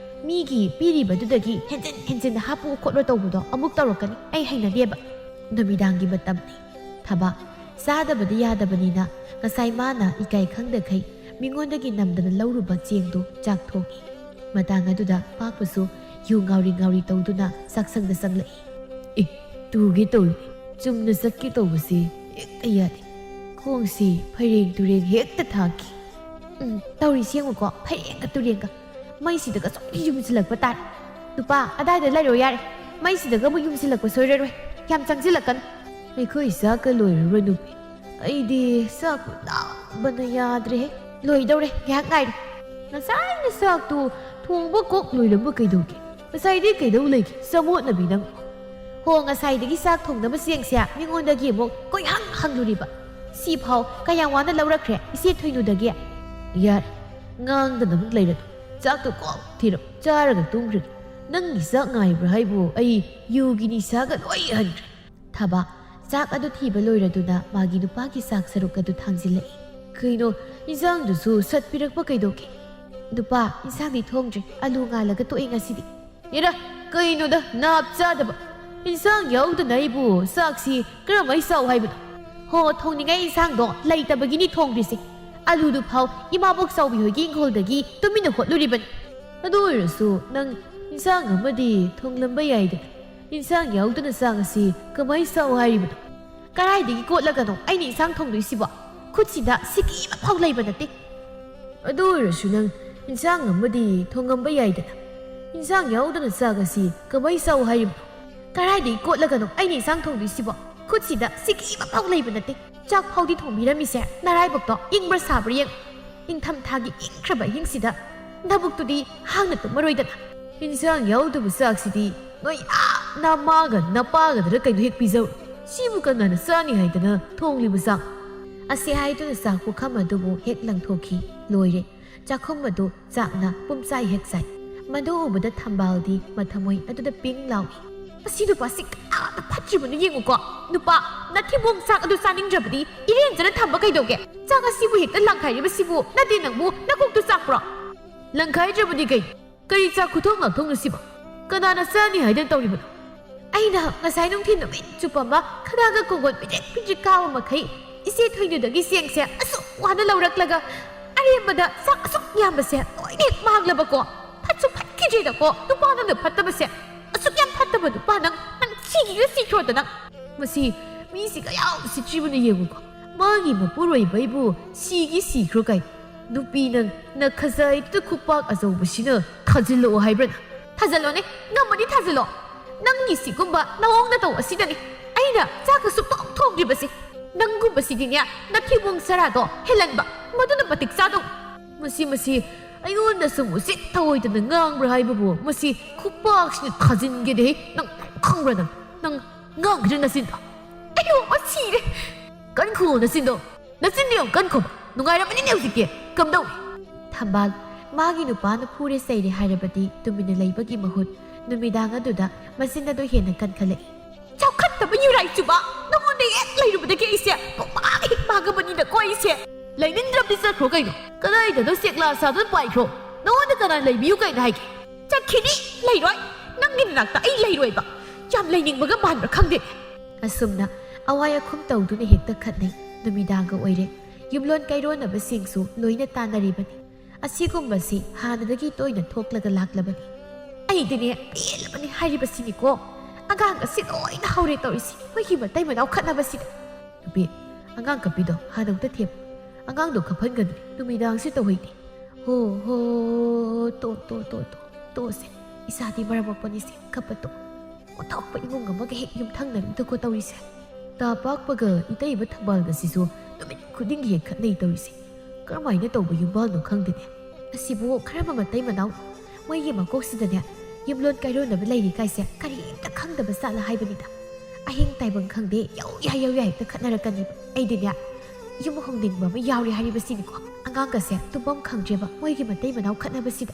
ꯃꯤꯒꯤ ꯄꯤꯔꯤꯕꯗꯨꯗꯒꯤ ꯍꯦꯟꯖꯤꯟꯅ ꯍꯥꯞꯄꯨ ꯈꯣꯠꯂꯨ ꯇꯧꯕꯗꯣ ꯑꯃꯨꯛ ꯇꯧꯔꯛꯀꯅꯤ, ꯑꯩ ꯍꯩꯅꯗꯦꯕ꯫ ꯅꯨꯃꯤꯗꯥꯡꯒꯤ ꯃꯇꯝꯅꯤ꯫ ꯊꯕꯥ, ꯆꯥꯗꯕꯗꯤ ꯌꯥꯗꯕꯅꯤꯅ ꯉꯁꯥꯏ ꯃꯥꯅ ꯏꯀꯥꯏ ꯈꯪꯗꯈꯩ ꯃꯤꯉꯣꯟꯗꯒꯤ ꯅꯝꯗꯅ ꯂꯧꯔꯨꯕ ꯆꯦꯡꯗꯨ ꯆꯥꯛꯊꯣꯛꯏ꯫ ꯃꯇꯥꯡ ꯑꯗꯨꯗ ꯄꯥꯛꯄꯁꯨ ꯌꯨ ꯉꯥꯎꯔꯤ ꯉꯥꯎꯔꯤ ꯇꯧꯗꯨꯅ ꯆꯥꯛꯁꯪꯗ ꯆꯪꯂꯛꯏ꯫ ꯇꯨꯒꯦ ꯇꯧꯏ, ꯆꯨꯝꯅ ꯆꯠꯀꯦ ꯇꯧꯕꯁꯤ ꯍꯦꯛꯇ ꯌꯥꯗꯦ, ꯈꯣꯡꯁꯤ ꯐꯩꯔꯦꯡ ꯇꯨꯔꯦꯡ ꯍꯦꯛꯇ ꯊꯥꯈꯤ꯫ ꯇꯧꯔꯤꯁꯤ ꯌꯦꯡꯉꯨꯀꯣ, ꯐꯩꯔꯦꯡꯒ ꯇꯨꯔꯦꯡꯒ ꯃꯩꯁꯤꯗꯒ ꯁꯨꯝ ꯌꯨꯝꯁꯤꯜꯂꯛꯄ ꯇꯥꯔꯦ꯫ ꯅꯨꯄꯥ, ꯑꯗꯥꯏꯗ ꯂꯩꯔꯣ ꯌꯥꯔꯦ, ꯃꯩꯁꯤꯗꯒ ꯑꯃꯨꯛ ꯌꯨꯝꯁꯤꯜꯂꯛꯄ ꯁꯣꯏꯔꯔꯣꯏ, ꯌꯥꯝ ꯆꯪꯁꯤꯜꯂꯛꯀꯅꯨ꯫ ꯑꯩꯈꯣꯏ ꯆꯥꯛꯀ ꯂꯣꯏꯔꯔꯣꯏ ꯅꯨꯄꯤ, ꯑꯩꯗꯤ ꯆꯥꯛꯄꯨ ꯂꯥꯝꯕꯅ ꯌꯥꯗ꯭ꯔꯦꯍꯦ꯫ ꯂꯣꯏꯗꯧꯔꯦ, ꯉꯥꯏꯍꯥꯛ ꯉꯥꯏꯔꯣ꯫ ꯉꯁꯥꯏꯅ ꯆꯥꯛꯇꯨ ꯊꯣꯡꯕ ꯀꯣꯛ ꯂꯣꯏꯔꯝꯕ ꯀꯩꯗꯧꯒꯦ? ꯉꯁꯥꯏꯗꯤ ꯀꯩꯗꯧ ꯂꯩꯒꯦ ꯆꯃꯣꯠꯅꯕꯤ ꯅꯪ? ꯍꯣ, ꯉꯁꯥꯏꯗꯒꯤ ꯆꯥꯛ ꯊꯣꯡꯅꯕ ꯆꯦꯡꯁꯦ ꯃꯤꯉꯣꯟꯗꯒꯤ ꯑꯃꯨꯛ ꯀꯣꯏꯍꯪ ꯍꯪꯂꯨꯔꯤꯕ, ꯁꯤꯐꯥꯎ ꯀꯌꯥꯝ ꯋꯥꯅ ꯂꯧꯔꯛꯈ꯭ꯔꯦ ꯏꯆꯦ ꯊꯣꯏꯅꯨꯗꯒꯤ꯫ ꯌꯥꯔꯦ, ꯉꯥꯡꯗꯅ ꯑꯃꯨꯛ ꯂꯩꯔꯗꯨ, ꯆꯥꯛꯇꯨ ꯀꯣꯛ ꯊꯤꯔꯣ, ꯆꯥꯔꯒ ꯇꯨꯝꯈ꯭ꯔꯒꯦ꯫ ꯅꯪꯒꯤ ꯆꯥꯛ ꯉꯥꯏꯕ꯭ꯔꯥ ꯍꯥꯏꯕꯨ ꯑꯩ ꯌꯨꯒꯤ ꯅꯤꯁꯥꯒ ꯂꯣꯏ ꯍꯟꯈ꯭ꯔꯦ꯫ ꯊꯕꯥ, ꯆꯥꯛ ꯑꯗꯨ ꯊꯤꯕ ꯂꯣꯏꯔꯗꯨꯅ ꯃꯥꯒꯤ ꯅꯨꯄꯥꯒꯤ ꯆꯥꯛ ꯁꯔꯨꯛ ꯑꯗꯨ ꯊꯥꯡꯖꯤꯜꯂꯛꯏ꯫ ꯀꯩꯅꯣ, ꯏꯟꯁꯥꯡꯗꯨꯁꯨ ꯁꯠ ꯄꯤꯔꯛꯄ ꯀꯩꯗꯧꯒꯦ? ꯅꯨꯄꯥ, ꯏꯟꯁꯥꯡꯗꯤ ꯊꯣꯡꯗ꯭ꯔꯤ, ꯑꯂꯨ ꯉꯥꯜꯂꯒ ꯇꯣꯛꯑꯦ ꯉꯁꯤꯗꯤ꯫ ꯏꯔꯥ, ꯀꯩꯅꯣꯗ ꯅꯥꯞ ꯆꯥꯗꯕ, ꯏꯟꯁꯥꯡ ꯌꯥꯎꯗꯅ ꯑꯩꯕꯨ ꯆꯥꯛꯁꯤ ꯀꯔꯝꯍꯥꯏ ꯆꯥꯎ ꯍꯥꯏꯕꯅꯣ? ꯍꯣ, ꯊꯣꯡꯅꯤꯡꯉꯥꯏ ꯏꯟꯁꯥꯡꯗꯣ ꯂꯩꯇꯕꯒꯤꯅꯤ ꯊꯣꯡꯗ꯭ꯔꯤꯁꯦ꯫ ꯑꯂꯨꯗꯨ ꯐꯥꯎ ꯏꯃꯥꯕꯣꯛ ꯆꯥꯎꯕꯤ ꯍꯣꯏꯒꯤ ꯏꯪꯈꯣꯜꯗꯒꯤ ꯇꯨꯃꯤꯟꯅ ꯍꯣꯠꯂꯨꯔꯤꯕꯅꯤ꯫ ꯑꯗꯨ ꯑꯣꯏꯔꯁꯨ ꯅꯪ ꯏꯟꯁꯥꯡ ꯑꯃꯗꯤ ꯊꯣꯡꯂꯝꯕ ꯌꯥꯏꯗꯅ, ꯏꯟꯁꯥꯡ ꯌꯥꯎꯗꯅ ꯆꯥꯛ ꯑꯁꯤ ꯀꯃꯥꯏ ꯆꯥꯎ ꯍꯥꯏꯔꯤꯕꯅꯣ? ꯀꯔꯥꯏꯗꯒꯤ ꯀꯣꯠꯂꯒꯅꯣ ꯑꯩꯅ ꯏꯟꯁꯥꯡ ꯊꯣꯡꯗꯣꯏꯁꯤꯕꯣ? ꯈꯨꯠꯁꯤꯗ ꯁꯤꯀꯤ ꯑꯃ ꯐꯥꯎ ꯂꯩꯕ ꯅꯠꯇꯦ꯫ ꯑꯗꯨ ꯑꯣꯏꯔꯁꯨ ꯅꯪ ꯏꯟꯁꯥꯡ ꯑꯃꯗꯤ ꯊꯣꯡꯉꯝꯕ ꯌꯥꯏꯗꯅ, ꯏꯟꯁꯥꯡ ꯌꯥꯎꯗꯅ ꯆꯥꯛ ꯑꯁꯤ ꯀꯃꯥꯏ ꯆꯥꯎ ꯍꯥꯏꯔꯤꯕꯅꯣ? ꯀꯔꯥꯏꯗꯒꯤ ꯀꯣꯠꯂꯒꯅꯣ ꯑꯩꯅ ꯏꯟꯁꯥꯡ ꯊꯣꯡꯗꯣꯏꯁꯤꯕꯣ? ꯈꯨꯠꯁꯤꯗ ꯁꯤꯀꯤ ꯑꯃ ꯐꯥꯎ ꯂꯩꯕ ꯅꯠꯇꯦ꯫ ꯆꯥꯛ ꯐꯥꯎꯗꯤ ꯊꯣꯡꯕꯤꯔꯝꯃꯤꯁꯦ ꯅꯔꯥꯏꯕꯛꯇꯣ ꯏꯪꯕ꯭ꯔꯥ ꯁꯥꯕ꯭ꯔꯥ ꯌꯦꯡ꯫ ꯏꯪꯊꯝꯊꯥꯒꯤ ꯏꯪꯈ꯭ꯔꯕ ꯑꯍꯤꯡꯁꯤꯗ ꯅꯕꯨꯛꯇꯨꯗꯤ ꯍꯥꯡꯅ ꯇꯨꯝꯃꯔꯣꯏꯗꯅ꯫ ꯏꯟꯁꯥꯡ ꯌꯥꯎꯗꯕ ꯆꯥꯛꯁꯤꯗꯤ ꯅꯣꯏ ꯅꯃꯥꯒ ꯅꯄꯥꯒꯗꯔ ꯀꯩꯅꯣ ꯍꯦꯛ ꯄꯤꯖꯧ꯫ ꯁꯤꯕꯨ ꯀꯅꯥꯅ ꯆꯥꯅꯤ ꯍꯥꯏꯗꯅ ꯊꯣꯡꯂꯤꯕ ꯆꯥꯛ? ꯑꯁꯤ ꯍꯥꯏꯗꯨꯅ ꯆꯥꯛ ꯄꯨꯈꯝ ꯑꯗꯨꯕꯨ ꯍꯦꯛ ꯂꯪꯊꯣꯛꯈꯤ꯫ ꯂꯣꯏꯔꯦ, ꯆꯥꯛꯈꯨꯝ ꯑꯗꯨ ꯆꯥꯛꯅ ꯄꯨꯝꯆꯥꯏ ꯍꯦꯛ ꯆꯥꯏ꯫ ꯃꯗꯨ ꯎꯕꯗ ꯊꯝꯕꯥꯜꯗꯤ ꯃꯊꯃꯣꯏ ꯑꯗꯨꯗ ꯄꯤꯡ ꯂꯥꯎꯏ꯫ ꯃꯁꯤ ꯅꯨꯄꯥꯁꯤ ꯀꯌꯥꯗ ꯐꯠꯇ꯭ꯔꯤꯕꯅꯣ ꯌꯦꯡꯉꯨꯀꯣ꯫ ꯅꯨꯄꯥ, ꯅꯊꯤꯕꯣꯡ ꯆꯥꯛ ꯑꯗꯨ ꯆꯥꯅꯤꯡꯗ꯭ꯔꯕꯗꯤ ꯏꯔꯦꯟꯖꯅ ꯊꯝꯕ ꯀꯩꯗꯧꯒꯦ? ꯆꯥꯛ ꯑꯁꯤꯕꯨ ꯍꯦꯛꯇ ꯂꯪꯈꯥꯏꯔꯤꯕꯁꯤꯕꯨ ꯅꯠꯇꯦ ꯅꯪꯕꯨ ꯅꯀꯣꯛꯇꯨ ꯆꯥꯛꯄ꯭ꯔꯣ? ꯂꯪꯈꯥꯏꯗ꯭ꯔꯕꯗꯤ ꯀꯔꯤ ꯆꯥꯛ ꯈꯨꯊꯣꯡ ꯉꯥꯛꯊꯣꯡꯅꯣ ꯁꯤꯕꯣ? ꯀꯅꯥꯅ ꯆꯥꯅꯤ ꯍꯥꯏꯗꯅ ꯇꯧꯔꯤꯕꯅꯣ? ꯑꯩꯅ ꯉꯁꯥꯏ ꯅꯨꯡꯊꯤꯜ ꯅꯨꯃꯤꯠ ꯆꯨꯞꯄ ꯑꯃ ꯈꯗꯥꯡꯒ ꯀꯣꯡꯒꯣꯟ ꯄꯤꯗ꯭ꯔꯤꯛ ꯄꯤꯗ꯭ꯔꯤꯛ ꯀꯥꯕ ꯃꯈꯩ ꯏꯆꯦ ꯊꯣꯏꯅꯨꯗꯒꯤ ꯆꯦꯡꯁꯦ ꯑꯁꯨꯛ ꯋꯥꯅ ꯂꯧꯔꯛꯂꯒ ꯑꯔꯦꯝꯕꯗ ꯆꯥꯛ ꯑꯁꯨꯛ ꯌꯥꯝꯕꯁꯦ ꯂꯣꯏꯅ ꯍꯦꯛ ꯃꯥꯡꯂꯕꯀꯣ꯫ ꯐꯠꯁꯨ ꯐꯠꯈꯤꯗ꯭ꯔꯦꯗꯀꯣ ꯅꯨꯄꯥ ꯅꯪꯅ ꯐꯠꯇꯕꯁꯦ꯫ ꯑꯁꯨꯛ ꯌꯥꯝ ꯐꯠꯇꯕ ꯅꯨꯄꯥ ꯅꯪ ꯁꯤꯒꯤꯒ ꯁꯤꯈ꯭ꯔꯣꯗ ꯅꯪ꯫ ꯃꯁꯤ ꯃꯤꯁꯤꯒ ꯌꯥꯝ ꯁꯤꯠꯇ꯭ꯔꯤꯕꯅ ꯌꯦꯡꯉꯨꯀꯣ꯫ ꯃꯥꯒꯤ ꯃꯄꯨꯔꯣꯏꯕꯩꯕꯨ ꯁꯤꯈ꯭ꯔꯣ ꯀꯥꯏ꯫ ꯅꯨꯄꯤ ꯅꯪ ꯅꯈꯖꯥꯏꯗꯨꯗ ꯈꯨꯄꯥꯛ ꯑꯆꯧꯕꯁꯤꯅ ꯊꯥꯖꯤꯜꯂꯛꯑꯣ ꯍꯥꯏꯕ꯭ꯔꯥ? ꯊꯥꯖꯤꯜꯂꯣꯅꯦ, ꯉꯝꯃꯗꯤ ꯊꯥꯖꯤꯜꯂꯣ꯫ ꯅꯪꯒꯤ ꯁꯤꯒꯨꯝꯕ ꯅꯑꯣꯡ ꯅꯇꯧ ꯑꯁꯤꯗꯅꯤ ꯑꯩꯅ ꯆꯥꯛꯀ ꯁꯨꯛꯊꯣꯡ ꯊꯣꯡꯗ꯭ꯔꯤꯕꯁꯤ꯫ ꯅꯪꯒꯨꯝꯕꯁꯤꯗꯤꯅꯦ ꯅꯊꯤꯕꯣꯡ ꯆꯔꯥꯗꯣ ꯍꯦꯜꯍꯟꯕ, ꯃꯗꯨꯅ ꯃꯇꯤꯛ ꯆꯥꯗꯧ꯫ ꯃꯁꯤ ꯑꯩꯉꯣꯟꯗꯁꯨ ꯎꯁꯤꯠ ꯊꯑꯣꯏꯗꯅ ꯉꯥꯡꯕ꯭ꯔꯥ ꯍꯥꯏꯕꯕꯨ ꯃꯁꯤ ꯈꯨꯄꯥꯛꯁꯤꯅ ꯊꯥꯖꯤꯟꯒꯦꯗꯦ꯫ ꯅꯪ ꯈꯪꯕ꯭ꯔꯥ ꯅꯪ ꯉꯥꯡꯈ꯭ꯔꯦ ꯅꯆꯤꯟꯗꯣ? ꯑꯩꯌꯣ, ꯁꯤꯔꯦ꯫ ꯀꯟꯈꯨꯑꯣ ꯅꯆꯤꯟꯗꯣ, ꯅꯆꯤꯟꯗꯣ ꯌꯥꯝ ꯀꯟꯈꯣꯕ꯫ ꯅꯨꯡꯉꯥꯏꯔꯝꯃꯅꯤꯅꯦ ꯍꯧꯖꯤꯛꯇꯤ, ꯀꯝꯗꯧꯏ? ꯊꯝꯕꯥꯜ, ꯃꯥꯒꯤ ꯅꯨꯄꯥꯅ ꯐꯨꯔꯦ ꯆꯩꯔꯦ ꯍꯥꯏꯔꯕꯗꯤ ꯇꯨꯃꯤꯟꯅ ꯂꯩꯕꯒꯤ ꯃꯍꯨꯠ ꯅꯨꯃꯤꯗꯥꯡ ꯑꯗꯨꯗ ꯃꯆꯤꯟ ꯑꯗꯨ ꯍꯦꯟꯅ ꯀꯟꯈꯠꯂꯛꯏ꯫ ꯆꯥꯎꯈꯠꯇꯕ ꯌꯨꯔꯥꯏ ꯆꯨꯕ, ꯅꯉꯣꯟꯗ ꯍꯦꯛ ꯂꯩꯔꯨꯕꯗꯒꯤ ꯑꯩꯁꯦ ꯄꯨꯡꯃꯥꯡ ꯍꯦꯛ ꯃꯥꯡꯉꯕꯅꯤꯅꯀꯣ ꯑꯩꯁꯦ꯫ ꯂꯩꯅꯤꯡꯗ꯭ꯔꯕꯗꯤ ꯆꯠꯈ꯭ꯔꯣ ꯀꯩꯅꯣ? ꯀꯗꯥꯏꯗꯅꯣ ꯆꯦꯛꯂꯥ ꯁꯥꯗꯨꯅ ꯄꯥꯏꯈ꯭ꯔꯣ? ꯅꯉꯣꯟꯗ ꯀꯅꯥ ꯂꯩꯕꯤꯌꯨ ꯀꯩꯅꯣ ꯍꯥꯏꯒꯦ? ꯆꯠꯈꯤꯅꯤ, ꯂꯩꯔꯣꯏ꯫ ꯅꯪꯒꯤ ꯅꯅꯥꯛꯇ ꯑꯩ ꯂꯩꯔꯣꯏꯕ꯫ ꯌꯥꯝ ꯂꯩꯅꯤꯡꯕꯒ ꯃꯥꯟꯕ꯭ꯔꯥ ꯈꯪꯗꯦ꯫ ꯑꯁꯨꯝꯅ ꯑꯋꯥꯏ ꯑꯈꯨꯝ ꯇꯧꯗꯨꯅ ꯍꯦꯛꯇ ꯈꯠꯅꯩ꯫ ꯅꯨꯃꯤꯗꯥꯡꯒ ꯑꯣꯏꯔꯦ, ꯌꯨꯝꯂꯣꯟ ꯀꯩꯔꯣꯟꯅꯕꯁꯤꯡꯁꯨ ꯂꯣꯏꯅ ꯇꯥꯟꯅꯔꯤꯕꯅꯤ꯫ ꯑꯁꯤꯒꯨꯝꯕꯁꯤ ꯍꯥꯟꯅꯗꯒꯤ ꯇꯣꯏꯅ ꯊꯣꯛꯂꯒ ꯂꯥꯛꯂꯕꯅꯤ꯫ ꯑꯩꯗꯤꯅꯦ ꯄꯦꯜꯂꯕꯅꯤ ꯍꯥꯏꯔꯤꯕꯁꯤꯅꯤꯀꯣ꯫ ꯑꯉꯥꯡ ꯑꯁꯤ ꯂꯣꯏꯅ ꯍꯧꯔꯦ ꯇꯧꯔꯤꯁꯤ ꯃꯣꯏꯒꯤ ꯃꯇꯩ ꯃꯅꯥꯎ ꯈꯠꯅꯕꯁꯤꯗ꯫ ꯅꯨꯄꯤ, ꯑꯉꯥꯡ ꯀꯞꯄꯤꯗꯣ ꯍꯥꯟꯅ ꯑꯝꯇ ꯊꯦꯝꯃꯨ꯫ ꯑꯉꯥꯡꯗꯣ ꯀꯞꯍꯟꯒꯅꯨ, ꯅꯨꯃꯤꯗꯥꯡꯁꯤ ꯇꯧꯍꯩꯗꯦ꯫ ꯍꯣ ꯇꯣꯛꯑꯁꯦ꯫ ꯏꯁꯥꯗꯤ ꯃꯔꯝ ꯃꯣꯛꯄꯅꯤꯁꯦ, ꯀꯞꯄ ꯇꯣꯛ꯫ ꯑꯣꯟꯊꯣꯛꯄ ꯏꯃꯨꯡ ꯑꯃꯒ ꯍꯦꯛ ꯌꯨꯝꯊꯪꯅꯔꯤꯗꯀꯣ ꯇꯧꯔꯤꯁꯦ꯫ ꯇꯥ ꯄꯥꯛꯄꯒ ꯏꯇꯩꯕ ꯊꯝꯕꯥꯜꯒꯁꯤꯁꯨ ꯅꯨꯃꯤꯠ ꯈꯨꯗꯤꯡꯒꯤ ꯍꯦꯛ ꯈꯠꯅꯩ ꯇꯧꯔꯤꯁꯦ꯫ ꯀꯔꯝꯍꯥꯏꯅ ꯇꯧꯕ ꯌꯨꯝꯕꯥꯜꯅꯣ ꯈꯪꯗꯦꯅꯦ꯫ ꯑꯁꯤꯕꯨ ꯀꯔꯝꯕ ꯃꯇꯩ ꯃꯅꯥꯎ? ꯃꯣꯏꯒꯤ ꯃꯀꯣꯛꯁꯤꯗꯅꯦ ꯌꯨꯝꯂꯣꯟ ꯀꯩꯔꯣꯟꯅꯕ ꯂꯩꯔꯤ ꯀꯥꯏꯁꯦ ꯀꯔꯤꯝꯇ ꯈꯪꯗꯕ ꯁꯥꯠꯂ ꯍꯥꯏꯕꯅꯤꯗ ꯑꯍꯤꯡ ꯇꯥꯏꯕꯪ ꯈꯪꯗꯦ ꯌꯧ ꯌꯥ ꯍꯦꯛꯇ ꯈꯠꯅꯔꯛꯀꯅꯤꯕ ꯑꯩꯗꯤꯅꯦ ꯌꯨꯝ ꯍꯣꯡꯅꯤꯡꯕ ꯑꯃ ꯌꯥꯎꯔꯤ ꯍꯥꯏꯔꯤꯕꯁꯤꯅꯤꯀꯣ ꯑꯉꯥꯡꯒꯁꯦ ꯇꯨꯝꯐꯝ ꯈꯪꯗ꯭ꯔꯦꯕ ꯃꯣꯏꯒꯤ ꯃꯇꯩ ꯃꯅꯥꯎ ꯈꯠꯅꯕꯁꯤꯗ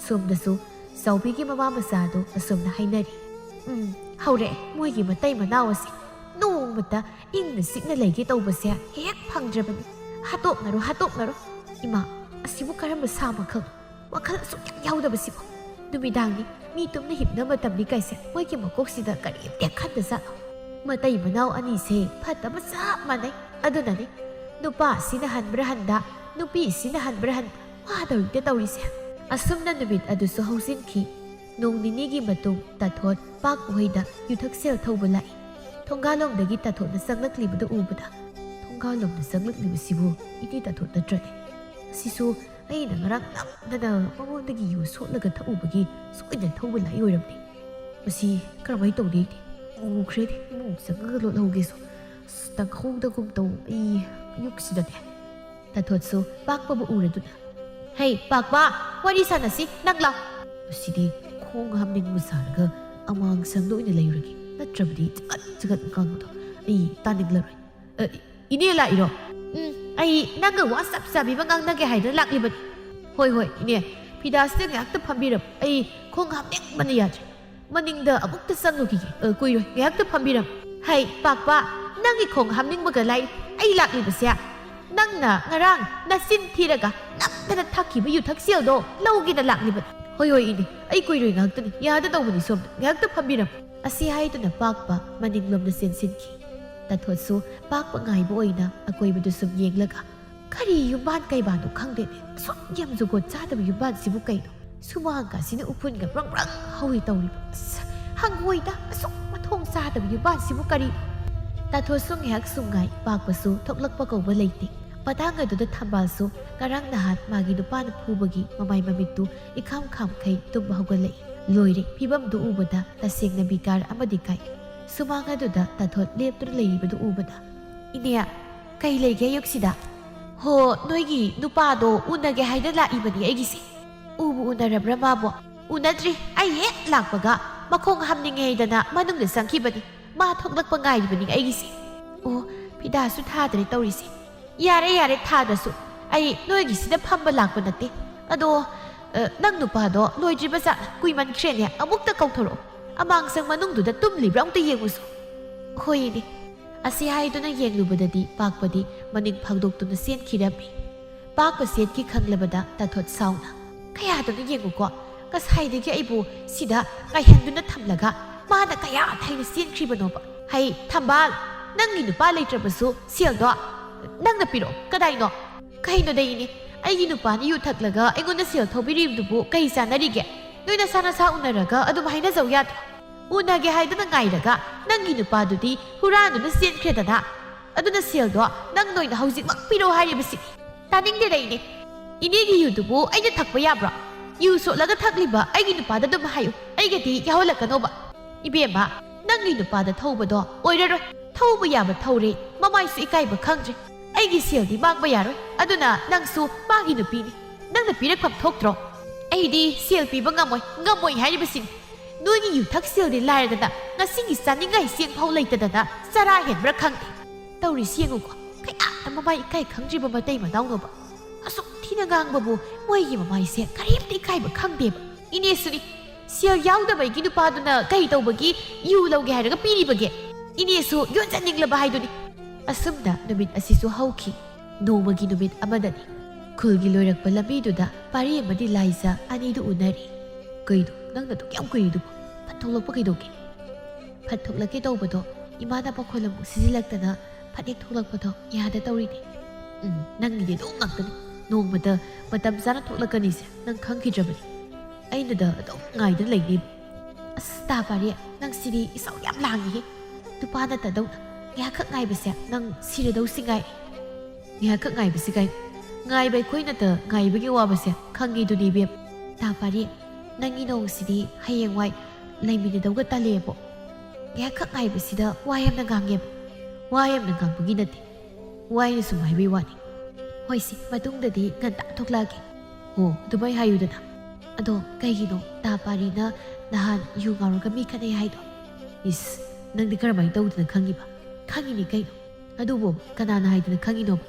ꯁꯣꯝꯗꯁꯨ ꯆꯥꯎꯕꯤꯒꯤ ꯃꯃꯥ ꯃꯆꯥꯗꯣ ꯑꯁꯣꯝꯅ ꯍꯥꯏꯅꯔꯤ ꯍꯧꯔꯛꯑꯦ ꯃꯣꯏꯒꯤ ꯃꯇꯩ ꯃꯅꯥꯎ ꯑꯁꯤ ꯅꯣꯡꯃꯇ ꯏꯪꯅ ꯆꯤꯛꯅ ꯂꯩꯒꯦ ꯇꯧꯕꯁꯦ ꯍꯦꯛ ꯐꯪꯗ꯭ꯔꯕꯅꯤ ꯍꯥꯠꯇꯣꯛꯅꯔꯣ ꯏꯃꯥ ꯑꯁꯤꯕꯨ ꯀꯔꯝꯕ ꯁꯥ ꯃꯈꯜ ꯋꯥꯈꯜ ꯑꯁꯨꯛ ꯌꯥꯝ ꯌꯥꯎꯗꯕꯁꯤꯕꯨ ꯅꯨꯃꯤꯗꯥꯡꯅꯤ ꯃꯤ ꯇꯨꯝꯅ ꯍꯤꯞꯅ ꯃꯇꯝꯅꯤ ꯀꯥꯏꯁꯦ ꯃꯣꯏꯒꯤ ꯃꯀꯣꯛꯁꯤꯗ ꯀꯔꯤꯝꯇ ꯈꯟꯗ ꯖꯥꯠꯂꯣ ꯃꯇꯩ ꯃꯅꯥꯎ ꯑꯅꯤꯁꯦ ꯐꯠꯇꯕ ꯆꯞ ꯃꯥꯟꯅꯩ ꯑꯗꯨꯅꯅꯤ ꯅꯨꯄꯥ ꯑꯁꯤꯅ ꯍꯟꯕ꯭ꯔꯥ ꯍꯟꯗ ꯅꯨꯄꯤ ꯑꯁꯤꯅ ꯍꯟꯕ꯭ꯔꯥ ꯍꯟꯗ ꯋꯥꯗꯧꯔꯤꯇ ꯇꯧꯔꯤꯁꯦ ꯑꯁꯨꯝꯅ ꯅꯨꯃꯤꯠ ꯑꯗꯨꯁꯨ ꯍꯧꯖꯤꯟꯈꯤ ꯅꯣꯡ ꯅꯤꯅꯤꯒꯤ ꯃꯇꯨꯡ ꯇꯥꯊꯣꯠ ꯄꯥꯛꯄꯍꯣꯏꯗ ꯌꯨꯊꯛ ꯁꯦꯜ ꯊꯧꯕ ꯂꯥꯛꯏ ꯊꯣꯡꯒꯥꯜꯂꯣꯝꯗꯒꯤ ꯇꯥꯊꯣꯠꯅ ꯆꯪꯂꯛꯂꯤꯕꯗꯨ ꯎꯕꯗ ꯊꯣꯡꯒꯥꯜꯂꯣꯝꯗ ꯆꯪꯂꯛꯂꯤꯕꯁꯤꯕꯨ ꯏꯅꯦ ꯇꯥꯊꯣꯠ ꯅꯠꯇ꯭ꯔꯅꯦ ꯑꯁꯤꯁꯨ ꯑꯩꯅ ꯉꯔꯥꯡ ꯅꯝꯗꯅ ꯃꯉꯣꯟꯗꯒꯤ ꯌꯨ ꯁꯣꯠꯂꯒ ꯊꯛꯎꯕꯒꯤ ꯁꯣꯏꯗꯅ ꯊꯧꯕ ꯂꯥꯛꯏ ꯑꯣꯏꯔꯝꯅꯤ ꯃꯁꯤ ꯀꯔꯝꯍꯥꯏꯅ ꯇꯧꯗꯦꯗꯤ ꯎꯈ꯭ꯔꯦꯗꯤ ꯏꯃꯨꯡ ꯆꯪꯉꯒ ꯂꯣꯠꯍꯧꯒꯦꯁꯨ ꯇꯪꯍꯧꯗꯒꯨꯝ ꯇꯧ ꯑꯩ ꯑꯌꯨꯛꯁꯤꯗꯅꯦ ꯇꯥꯊꯣꯠꯁꯨ ꯄꯥꯛꯄꯕꯨ ꯎꯔꯗꯨꯅ ꯍꯩ ꯄꯥꯛꯄ ꯋꯥꯔꯤ ꯁꯥꯟꯅꯁꯤ ꯅꯪ ꯂꯥꯎ ꯃꯁꯤꯗꯤ ꯈꯣꯡ ꯍꯥꯝꯅꯤꯡꯕ ꯁꯥꯔꯒ ꯑꯃꯥꯡ ꯁꯪꯗ ꯑꯣꯏꯅ ꯂꯩꯔꯨꯔꯒꯦ ꯅꯠꯇ꯭ꯔꯕꯗꯤ ꯆꯒꯠ ꯉꯥꯡꯕꯗꯣ ꯑꯩ ꯇꯥꯅꯤꯡꯂꯔꯣꯏ ꯏꯅꯦ ꯂꯥꯛꯏꯔꯣ ꯑꯩ ꯅꯪꯒ ꯋꯥ ꯆꯞ ꯆꯥꯕꯤꯕ ꯉꯥꯡꯅꯒꯦ ꯍꯥꯏꯗꯅ ꯂꯥꯛꯂꯤꯕꯅꯤ ꯍꯣꯏ ꯏꯅꯦ ꯐꯤꯗꯥꯁꯤꯗ ꯉꯥꯏꯍꯥꯛꯇ ꯐꯝꯕꯤꯔꯝ ꯑꯩ ꯈꯣꯡ ꯍꯥꯝꯅꯤꯡꯕꯅ ꯌꯥꯗ꯭ꯔꯦ ꯃꯅꯤꯡꯗ ꯑꯃꯨꯛꯇ ꯆꯪꯂꯨꯈꯤꯒꯦ ꯀꯨꯏꯔꯣꯏ ꯉꯥꯏꯍꯥꯛꯇ ꯐꯝꯕꯤꯔꯝ ꯍꯩ ꯄꯥꯛꯄ ꯅꯪꯒꯤ ꯈꯣꯡ ꯍꯥꯝꯅꯤꯡꯕꯒ ꯂꯥꯏ ꯑꯩ ꯂꯥꯛꯂꯤꯕꯁꯦ ꯅꯪꯅ ꯉꯔꯥꯡ ꯅꯆꯤꯟ ꯊꯤꯔꯒ ꯅꯝꯗꯅ ꯊꯛꯈꯤꯕ ꯌꯨꯊꯛꯁꯦꯜꯗꯣ ꯂꯧꯒꯦꯅ ꯂꯥꯛꯂꯤꯕꯅꯤ ꯍꯣꯏ ꯏꯅꯦ ꯑꯩ ꯀꯨꯏꯔꯣꯏ ꯉꯥꯏꯍꯥꯛꯇꯅꯤ ꯌꯥꯗ ꯇꯧꯕꯅꯤ ꯁꯣꯝꯗ ꯉꯥꯏꯍꯥꯛꯇ ꯐꯝꯕꯤꯔꯝ ꯑꯁꯤ ꯍꯥꯏꯗꯨꯅ ꯄꯥꯛꯄ ꯃꯅꯤꯡꯂꯣꯝꯗ ꯆꯦꯟꯁꯤꯟꯈꯤ ꯇꯥꯊꯣꯠꯁꯨ ꯄꯥꯛꯄ ꯉꯥꯏꯕ ꯑꯣꯏꯅ ꯑꯀꯣꯏꯕꯗꯨ ꯁꯨꯝ ꯌꯦꯡꯂꯒ ꯀꯔꯤ ꯌꯨꯝꯕꯥꯟ ꯀꯩꯕꯥꯟꯅꯣ ꯈꯪꯗꯦꯅꯦ ꯑꯁꯨꯛ ꯌꯥꯝ ꯖꯨꯒꯣꯠ ꯆꯥꯗꯕ ꯌꯨꯝꯕꯥꯟꯁꯤꯕꯨ ꯀꯩꯅꯣ ꯁꯨꯃꯥꯡꯒꯁꯤꯅ ꯎꯐꯨꯟꯒ ꯕ꯭ꯔꯪ ꯍꯧꯏ ꯇꯧꯔꯤꯕ ꯑꯁ ꯍꯪꯒꯣꯏꯗ ꯑꯁꯨꯛ ꯃꯊꯣꯡ ꯆꯥꯗꯕ ꯌꯨꯝꯕꯥꯟꯁꯤꯕꯨ ꯀꯔꯤꯅꯣ ꯇꯥꯊꯣꯠꯁꯨ ꯉꯥꯏꯍꯥꯛ ꯁꯨꯝꯉꯥꯏ ꯄꯥꯛꯄꯁꯨ ꯊꯣꯛꯂꯛꯄ ꯀꯧꯕ ꯂꯩꯇꯦ ꯃꯇꯥꯡ ꯑꯗꯨꯗ ꯊꯝꯕꯥꯜꯁꯨ ꯉꯔꯥꯡ ꯅꯍꯥꯟ ꯃꯥꯒꯤ ꯅꯨꯄꯥꯅ ꯐꯨꯕꯒꯤ ꯃꯃꯥꯏ ꯃꯃꯤꯠꯇꯨ ꯏꯈꯥꯝ ꯈꯥꯝꯈꯩ ꯇꯨꯝꯕ ꯍꯧꯒꯠꯂꯛꯏ ꯂꯣꯏꯔꯦ ꯐꯤꯕꯝꯗꯨ ꯎꯕꯗ ꯇꯁꯦꯡꯅ ꯕꯤꯀꯥꯔ ꯑꯃꯗꯤ ꯀꯥꯏ ꯁꯨꯃꯥꯡ ꯑꯗꯨꯗ ꯇꯥꯊꯣꯠ ꯂꯦꯞꯇꯨꯅ ꯂꯩꯔꯤꯕꯗꯨ ꯎꯕꯗ ꯏꯅꯦ ꯀꯩ ꯂꯩꯒꯦ ꯑꯌꯨꯛꯁꯤꯗ ꯍꯣ ꯅꯣꯏꯒꯤ ꯅꯨꯄꯥꯗꯣ ꯎꯅꯒꯦ ꯍꯥꯏꯅ ꯂꯥꯛꯏꯕꯅꯤ ꯑꯩꯒꯤꯁꯦ ꯎꯕꯨ ꯎꯅꯔꯕ꯭ꯔꯥ ꯃꯥꯕꯣ ꯎꯅꯗ꯭ꯔꯤ ꯑꯩ ꯍꯦꯛ ꯂꯥꯛꯄꯒ ꯃꯈꯣꯡ ꯍꯥꯝꯅꯤꯡꯉꯦ ꯍꯥꯏꯗꯅ ꯃꯅꯨꯡꯗ ꯆꯪꯈꯤꯕꯅꯤ ꯃꯥ ꯊꯣꯛꯂꯛꯄ ꯉꯥꯏꯔꯤꯕꯅꯤ ꯑꯩꯒꯤꯁꯦ ꯑꯣ ꯐꯤꯗꯥꯁꯨ ꯊꯥꯗ꯭ꯔꯦ ꯇꯧꯔꯤꯁꯦ ꯌꯥꯔꯦ ꯊꯥꯗ꯭ꯔꯁꯨ ꯑꯩ ꯅꯣꯏꯒꯤꯁꯤꯗ ꯐꯝꯕ ꯂꯥꯛꯄ ꯅꯠꯇꯦ ꯑꯗꯣ ꯅꯪ ꯅꯨꯄꯥꯗꯣ ꯂꯣꯏꯗ꯭ꯔꯤꯕ ꯖꯥꯠꯂ ꯀꯨꯏꯃꯟꯈ꯭ꯔꯦꯅꯦ ꯑꯃꯨꯛꯇ ꯀꯧꯊꯣꯔꯛꯑꯣ ꯑꯃꯥꯡꯁꯪ ꯃꯅꯨꯡꯗꯨꯗ ꯇꯨꯝꯂꯤꯕ꯭ꯔꯥ ꯑꯃꯨꯛꯇ ꯌꯦꯡꯉꯨꯁꯨ ꯍꯣꯏꯅꯦ ꯑꯁꯤ ꯍꯥꯏꯗꯨꯅ ꯌꯦꯡꯂꯨꯕꯗꯗꯤ ꯄꯥꯛꯄꯗꯤ ꯃꯅꯤꯡ ꯐꯥꯡꯗꯣꯛꯇꯨꯅ ꯆꯦꯟꯈꯤꯔꯝꯃꯤ ꯄꯥꯛꯄ ꯆꯦꯟꯈꯤ ꯈꯪꯂꯕꯗ ꯇꯥꯊꯣꯠ ꯁꯥꯎꯅ ꯀꯌꯥꯗꯨꯅ ꯌꯦꯡꯉꯨꯀꯣ ꯉꯁꯥꯏꯗꯒꯤ ꯑꯩꯕꯨ ꯁꯤꯗ ꯉꯥꯏꯍꯟꯗꯨꯅ ꯊꯝꯂꯒ ꯃꯥꯅ ꯀꯌꯥ ꯊꯩꯅ ꯆꯦꯟꯈ꯭ꯔꯤꯕꯅꯣꯕ ꯍꯩ ꯊꯝꯕꯥꯜ ꯅꯪꯒꯤ ꯅꯨꯄꯥ ꯂꯩꯇ꯭ꯔꯕꯁꯨ ꯁꯦꯜꯗꯣ ꯅꯪꯅ ꯄꯤꯔꯛꯑꯣ ꯀꯗꯥꯏꯅꯣ ꯀꯩꯅꯣ ꯏꯅꯦ ꯑꯩꯒꯤ ꯅꯨꯄꯥꯅ ꯌꯨ ꯊꯛꯂꯒ ꯑꯩꯉꯣꯟꯗ ꯁꯦꯜ ꯊꯧꯕꯤꯔꯤꯕꯗꯨꯕꯨ ꯀꯩ ꯆꯥꯟꯅꯔꯤꯒꯦ ꯅꯣꯏ ꯅꯁꯥ ꯎꯅꯔꯒ ꯑꯗꯨꯝ ꯍꯥꯏꯅꯖꯧ ꯌꯥꯗ꯭ꯔꯣ ꯎꯅꯒꯦ ꯍꯥꯏꯗꯅ ꯉꯥꯏꯔꯒ ꯅꯪꯒꯤ ꯅꯨꯄꯥꯗꯨꯗꯤ ꯍꯨꯔꯥꯟꯗꯨꯅ ꯆꯦꯟꯈ꯭ꯔꯦꯗꯅ ꯑꯗꯨꯅ ꯁꯦꯜꯗꯣ ꯅꯪ ꯅꯣꯏꯅ ꯍꯧꯖꯤꯛꯃꯛ ꯄꯤꯔꯛꯑꯣ ꯍꯥꯏꯔꯤꯕꯁꯤꯅꯤ ꯇꯥꯅꯤꯡꯗꯦꯗ ꯏꯅꯦ ꯏꯅꯦꯒꯤ ꯌꯨꯗꯨꯕꯨ ꯑꯩꯅ ꯊꯛꯄ ꯌꯥꯕ꯭ꯔꯣ ꯌꯨ ꯁꯣꯠꯂꯒ ꯊꯛꯂꯤꯕ ꯑꯩꯒꯤ ꯅꯨꯄꯥꯗ ꯑꯗꯨꯝ ꯍꯥꯏꯌꯨ ꯑꯩꯒꯗꯤ ꯌꯥꯎꯍꯜꯂꯛꯀꯅꯣꯕ ꯏꯕꯦꯝꯃ ꯅꯪꯒꯤ ꯅꯨꯄꯥꯗ ꯊꯧꯕꯗꯣ ꯑꯣꯏꯔꯔꯣꯏ ꯊꯧꯕ ꯌꯥꯕ ꯊꯧꯔꯦ ꯃꯃꯥꯏꯁꯨ ꯏꯀꯥꯏꯕ ꯈꯪꯗ꯭ꯔꯦ ꯑꯩꯒꯤ ꯁꯦꯜꯗꯤ ꯃꯥꯡꯕ ꯌꯥꯔꯣꯏ ꯑꯗꯨꯅ ꯅꯪꯁꯨ ꯃꯥꯒꯤ ꯅꯨꯄꯤꯅꯤ ꯅꯪꯅ ꯄꯤꯔꯛꯐꯝ ꯊꯣꯛꯇ꯭ꯔꯣ ꯑꯩꯗꯤ ꯁꯦꯜ ꯄꯤꯕ ꯉꯝꯃꯣꯏ ꯍꯥꯏꯔꯤꯕꯁꯤꯅꯤ ꯅꯣꯏꯒꯤ ꯌꯨꯊꯛ ꯁꯦꯜꯗꯤ ꯂꯥꯏꯔꯗꯅ ꯉꯁꯤꯒꯤ ꯆꯥꯅꯤꯡꯉꯥꯏ ꯆꯦꯡꯐꯥꯎ ꯂꯩꯇꯗꯅ ꯆꯔꯥ ꯍꯦꯟꯕ꯭ꯔꯥ ꯈꯪꯗꯦ ꯇꯧꯔꯤꯁꯤ ꯌꯦꯡꯉꯨꯀꯣ ꯀꯌꯥꯗ ꯃꯃꯥꯏ ꯏꯀꯥꯏ ꯈꯪꯗ꯭ꯔꯤꯕ ꯃꯇꯩ ꯃꯅꯥꯎꯅꯣꯕ ꯑꯁꯨꯛ ꯊꯤꯅ ꯉꯥꯡꯕꯕꯨ ꯃꯣꯏꯒꯤ ꯃꯃꯥꯏꯁꯦ ꯀꯔꯤꯝꯇ ꯏꯀꯥꯏꯕ ꯈꯪꯗꯦꯕ ꯏꯅꯦꯁꯨꯅꯤ ꯁꯦꯜ ꯌꯥꯎꯗꯕꯒꯤ ꯅꯨꯄꯥꯗꯨꯅ ꯀꯩ ꯇꯧꯕꯒꯤ ꯌꯨ ꯂꯧꯒꯦ ꯍꯥꯏꯔꯒ ꯄꯤꯔꯤꯕꯒꯦ ꯏꯅꯦꯁꯨ ꯌꯣꯟꯖꯅꯤꯡꯂꯕ ꯍꯥꯏꯗꯨꯅꯤ ꯑꯁꯨꯝꯅ ꯅꯨꯃꯤꯠ ꯑꯁꯤꯁꯨ ꯍꯧꯈꯤ ꯅꯣꯡꯃꯒꯤ ꯅꯨꯃꯤꯠ ꯑꯃꯗꯅꯤ ꯈꯨꯜꯒꯤ ꯂꯣꯏꯔꯛꯄ ꯂꯝꯕꯤꯗꯨꯗ ꯄꯥꯔꯤ ꯑꯃꯗꯤ ꯂꯥꯏꯖ ꯑꯅꯤꯗꯨ ꯎꯅꯔꯤ ꯀꯩꯗꯣ ꯅꯪꯅ ꯑꯗꯨꯛ ꯌꯥꯝ ꯀꯨꯏꯔꯤꯗꯨꯕꯣ ꯐꯠ ꯊꯣꯛꯂꯛꯄ ꯀꯩꯗꯧꯒꯦ ꯐꯠ ꯊꯣꯛꯂꯛꯀꯦ ꯇꯧꯕꯗꯣ ꯏꯃꯥꯅ ꯄꯥꯈꯣꯜ ꯑꯃꯨꯛ ꯁꯤꯖꯤꯜꯂꯛꯇꯅ ꯐꯠ ꯍꯦꯛ ꯊꯣꯛꯂꯛꯄꯗꯣ ꯌꯥꯗ ꯇꯧꯔꯤꯅꯦ ꯅꯪꯒꯤꯗꯤ ꯑꯗꯨꯝ ꯉꯥꯛꯇꯅꯤ ꯅꯣꯡꯃꯗ ꯃꯇꯝ ꯆꯥꯅ ꯊꯣꯛꯂꯛꯀꯅꯤꯁꯦ ꯅꯪ ꯈꯪꯈꯤꯗ꯭ꯔꯕꯅꯤ ꯑꯩꯅꯗ ꯑꯗꯨꯝ ꯉꯥꯏꯗꯅ ꯂꯩꯅꯦꯕ ꯑꯁ ꯇꯥ ꯄꯥꯔꯤ ꯅꯪ ꯁꯤꯗꯤ ꯏꯁꯥꯎ ꯌꯥꯝ ꯂꯥꯡꯉꯤꯍꯦ ꯅꯨꯄꯥ ꯅꯠꯇꯗꯧꯅ ꯉꯥꯏꯍꯥꯛꯈꯛ ꯉꯥꯏꯕꯁꯦ ꯅꯪ ꯁꯤꯔꯗꯧꯁꯤ ꯉꯥꯏꯈꯛ ꯉꯥꯏꯕꯁꯤ ꯉꯥꯏꯕ ꯑꯩꯈꯣꯏꯅꯇ ꯉꯥꯏꯕꯒꯤ ꯋꯥꯕꯁꯦ ꯈꯪꯉꯤꯗꯨꯅꯤ ꯏꯕꯦꯝ ꯇꯥ ꯄꯥꯔꯤ ꯅꯪꯒꯤ ꯅꯣꯡꯁꯤꯗꯤ ꯍꯌꯦꯡꯋꯥꯏ ꯂꯩꯃꯤꯟꯅꯗꯧꯒ ꯇꯜꯂꯦꯕꯣ ꯉꯥꯏꯍꯥꯛꯈꯛ ꯉꯥꯏꯕꯁꯤꯗ ꯋꯥ ꯌꯥꯝꯅ ꯉꯥꯡꯉꯦꯕ ꯋꯥ ꯌꯥꯝꯅ ꯉꯥꯡꯕꯒꯤ ꯅꯠꯇꯦ ꯋꯥꯏꯅ ꯁꯨꯝ ꯍꯥꯏꯕꯒꯤ ꯋꯥꯅꯤ ꯍꯣꯏꯁꯤ ꯃꯇꯨꯡꯗꯗꯤ ꯉꯟꯇꯥ ꯊꯣꯛꯂꯛꯑꯒꯦ ꯑꯣ ꯑꯗꯨꯃꯥꯏ ꯍꯥꯏꯌꯨꯗꯅ ꯑꯗꯣ ꯀꯩꯒꯤꯅꯣ ꯇꯥ ꯄꯥꯔꯤꯅ ꯅꯍꯥꯟ ꯌꯨ ꯉꯥꯎꯔꯒ ꯃꯤ ꯈꯠꯅꯩ ꯍꯥꯏꯗꯣ? ꯏꯁ ꯅꯪꯗꯤ ꯀꯔꯝꯍꯥꯏꯅ ꯇꯧꯗꯅ ꯈꯪꯉꯤꯕ? ꯈꯪꯉꯤꯅꯤ ꯀꯩꯅꯣ, ꯑꯗꯨꯕꯨ ꯀꯅꯥꯅ ꯍꯥꯏꯗꯅ ꯈꯪꯉꯤꯅꯣꯕ?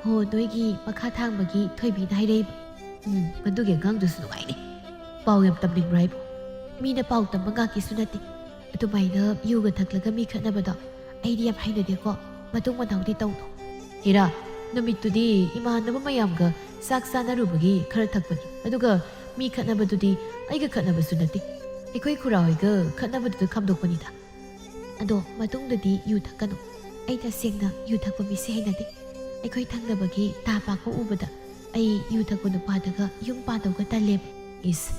ꯍꯣ, ꯅꯣꯏꯒꯤ ꯃꯈꯥ ꯊꯥꯡꯕꯒꯤ ꯊꯣꯏꯕꯤꯅ ꯍꯥꯏꯔꯛꯏꯕ. ꯃꯗꯨꯒꯤ ꯑꯉꯥꯡꯗꯨꯁꯨ ꯅꯨꯡꯉꯥꯏꯅꯤ. ꯄꯥꯎ ꯌꯥꯝ ꯇꯝꯅꯤꯡꯕ꯭ꯔꯥ ꯍꯥꯏꯕꯨ? ꯃꯤꯅ ꯄꯥꯎ ꯇꯝꯕ ꯉꯥꯛꯀꯤꯁꯨ ꯅꯠꯇꯦ. ꯑꯗꯨꯃꯥꯏꯅ ꯌꯨꯒ ꯊꯛꯂꯒ ꯃꯤ ꯈꯠꯅꯕꯗꯣ ꯑꯩꯗꯤ ꯌꯥꯝ ꯍꯩꯅꯗꯦꯀꯣ. ꯃꯇꯨꯡ ꯃꯅꯥꯎꯗꯤ ꯇꯧꯅꯣ. ꯍꯦꯔꯥ, ꯅꯨꯃꯤꯠꯇꯨꯗꯤ ꯏꯃꯥꯟꯅꯕ ꯃꯌꯥꯝꯒ ꯆꯥꯛ ꯆꯥꯅꯔꯨꯕꯒꯤ ꯈꯔ ꯊꯛꯄꯅꯤ. ꯑꯗꯨꯒ ꯃꯤ ꯈꯠꯅꯕꯗꯨꯗꯤ ꯑꯩꯒ ꯈꯠꯅꯕꯁꯨ ꯅꯠꯇꯦ. ꯑꯩꯈꯣꯏ ꯈꯨꯔꯥ ꯍꯣꯏꯒ ꯈꯠꯅꯕꯗꯨꯗ ꯈꯥꯝꯗꯣꯛꯄꯅꯤꯗ. ꯑꯗꯣ ꯃꯇꯨꯡꯗꯗꯤ ꯌꯨ ꯊꯛꯀꯅꯨ. ꯑꯩ ꯇꯁꯦꯡꯅ ꯌꯨ ꯊꯛꯄ ꯃꯤꯁꯦ ꯍꯩꯅꯗꯦ. ꯑꯩꯈꯣꯏ ꯊꯪꯅꯕꯒꯤ ꯇꯥ ꯄꯥꯛꯄ ꯎꯕꯗ ꯑꯩ ꯌꯨ ꯊꯛꯄ ꯅꯨꯄꯥꯗꯒ ꯌꯨꯝ ꯄꯥꯟꯗꯧꯒ ꯇꯜꯂꯦꯕ. ꯏꯁ,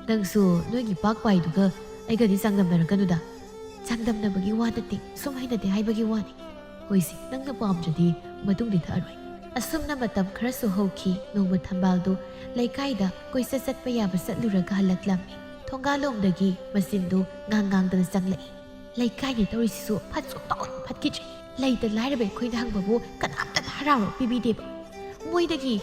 ꯅꯪꯁꯨ ꯅꯣꯏꯒꯤ ꯄꯥꯛ ꯄꯥꯏꯗꯨꯒ ꯑꯩꯒꯗꯤ ꯆꯥꯡꯗꯝꯅꯔꯛꯀꯅꯨꯗ. ꯆꯥꯡꯗꯝꯅꯕꯒꯤ ꯋꯥ ꯅꯠꯇꯦ, ꯁꯨꯝ ꯍꯩꯅꯗꯦ ꯍꯥꯏꯕꯒꯤ ꯋꯥꯅꯤ. ꯍꯣꯏꯁꯦ, ꯅꯪꯅ ꯄꯥꯝꯗ꯭ꯔꯗꯤ ꯃꯇꯨꯡꯗꯤ ꯊꯛꯑꯔꯣꯏ. ꯑꯁꯨꯝꯅ ꯃꯇꯝ ꯈꯔꯁꯨ ꯍꯧꯈꯤ. ꯅꯣꯡꯃ ꯊꯝꯕꯥꯜꯗꯨ ꯂꯩꯀꯥꯏꯗ ꯀꯣꯏꯆꯠ ꯆꯠꯄ ꯌꯥꯕ ꯆꯠꯂꯨꯔꯒ ꯍꯜꯂꯛꯂꯝꯃꯤ. ꯊꯣꯡꯒꯥꯜꯂꯣꯝꯗꯒꯤ ꯃꯆꯤꯟꯗꯨ ꯉꯥꯡꯗꯅ ꯆꯪꯂꯛꯏ. ꯂꯩꯀꯥꯏꯗ ꯇꯧꯔꯤꯁꯤꯁꯨ ꯐꯠꯁꯨꯡꯇꯧ ꯐꯠꯈꯤꯗ꯭ꯔꯦ. ꯂꯩꯇ ꯂꯥꯏꯔꯕ ꯑꯩꯈꯣꯏꯅ ꯍꯪꯕꯕꯨ ꯀꯅꯥꯝꯇꯅ ꯍꯔꯥꯎꯔ ꯄꯤꯕꯤꯗꯦꯕ. ꯃꯣꯏꯗꯒꯤ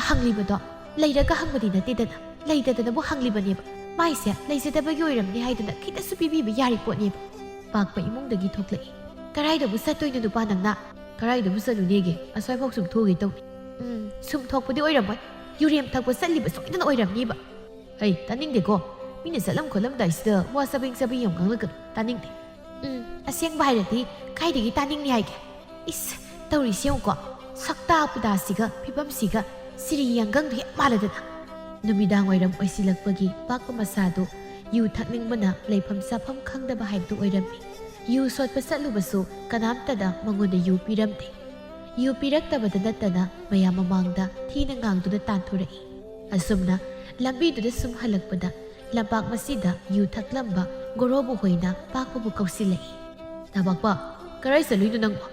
ꯍꯪꯂꯤꯕꯗꯣ ꯂꯩꯔꯒ ꯍꯪꯕꯗꯤ ꯅꯠꯇꯦꯗꯅ, ꯂꯩꯇꯗꯅꯕꯨ ꯍꯪꯂꯤꯕꯅꯦꯕ. ꯃꯥꯏꯁꯦ ꯂꯩꯖꯗꯕꯒꯤ ꯑꯣꯏꯔꯝꯅꯤ ꯍꯥꯏꯗꯅ ꯈꯤꯇꯁꯨ ꯄꯤꯕꯤꯕ ꯌꯥꯔꯤ ꯄꯣꯠꯅꯦꯕ. ꯄꯥꯛꯄ ꯏꯃꯨꯡꯗꯒꯤ ꯊꯣꯛꯂꯛꯏ. ꯀꯔꯥꯏꯗꯕꯨ ꯆꯠꯇꯣꯏꯅꯣ ꯅꯨꯄꯥ ꯅꯪꯅ? ꯀꯔꯥꯏꯗꯕꯨ ꯆꯠꯂꯨꯅꯦꯒꯦ? ꯑꯁ꯭ꯋꯥꯏꯐꯥꯎ ꯁꯨꯝ ꯊꯣꯛꯎꯒꯦ ꯇꯧꯅꯤ. ꯁꯨꯝ ꯊꯣꯛꯄꯗꯤ ꯑꯣꯏꯔꯝꯃꯣꯏ. ꯌꯨꯔꯦꯝ ꯊꯛꯄ ꯆꯠꯂꯤꯕ ꯁꯣꯏꯗꯅ ꯑꯣꯏꯔꯝꯅꯤꯕ. ꯍꯩ, ꯇꯥꯅꯤꯡꯗꯦꯀꯣ. ꯃꯤꯅ ꯆꯠꯂꯝ ꯈꯣꯠꯂꯝꯗꯥꯏꯁꯤꯗ ꯋꯥ ꯆꯕꯦꯡ ꯆꯕꯦꯡ ꯌꯥꯝ ꯉꯥꯡꯂꯛꯀꯅꯨ. ꯇꯥꯅꯤꯡꯗꯦ. ꯑꯁꯦꯡꯕ ꯍꯥꯏꯔꯗꯤ ꯀꯥꯏꯗꯒꯤ ꯇꯥꯅꯤꯡꯅꯤ ꯍꯥꯏꯒꯦ? ꯏꯁ, ꯇꯧꯔꯤꯁꯤ ꯌꯦꯡꯉꯨꯀꯣ. ꯁꯛꯇꯥ ꯄꯨꯗꯥꯁꯤꯒ ꯐꯤꯕꯝꯁꯤꯒ ꯁꯤꯔꯤ ꯌꯥꯡꯒꯪꯗꯨ ꯍꯦꯛ ꯃꯥꯜꯂꯗꯅ. ꯅꯨꯃꯤꯗꯥꯡ ꯋꯥꯏꯔꯝ ꯑꯣꯏꯁꯤꯜꯂꯛꯄꯒꯤ ꯄꯥꯛꯄ ꯃꯁꯥꯗꯨ ꯌꯨ ꯊꯛꯅꯤꯡꯕꯅ ꯂꯩꯐꯝ ꯆꯥꯐꯝ ꯈꯪꯗꯕ ꯍꯥꯏꯕꯗꯨ ꯑꯣꯏꯔꯝꯃꯤ. ꯌꯨ ꯁꯣꯠꯄ ꯆꯠꯂꯨꯕꯁꯨ ꯀꯅꯥꯝꯇꯅ ꯃꯉꯣꯟꯗ ꯌꯨ ꯄꯤꯔꯝꯗꯦ. ꯌꯨ ꯄꯤꯔꯛꯇꯕꯗ ꯅꯠꯇꯅ ꯃꯌꯥꯝ ꯃꯃꯥꯡꯗ ꯊꯤꯅ ꯉꯥꯡꯗꯨꯅ ꯇꯥꯟꯊꯣꯔꯛꯏ. ꯑꯁꯨꯝꯅ ꯂꯝꯕꯤꯗꯨꯗ ꯁꯨꯝ ꯍꯜꯂꯛꯄꯗ ꯂꯝꯄꯥꯛ ꯃꯁꯤꯗ ꯌꯨ ꯊꯛꯂꯝꯕ ꯒꯣꯔꯣꯕꯨ ꯍꯣꯏꯅ ꯄꯥꯛꯄꯕꯨ ꯀꯧꯁꯤꯜꯂꯛꯏ. ꯇꯥꯕꯥꯛꯄ, ꯀꯔꯥꯏ ꯆꯠꯂꯨꯏꯅꯣ ꯅꯪꯕꯣ?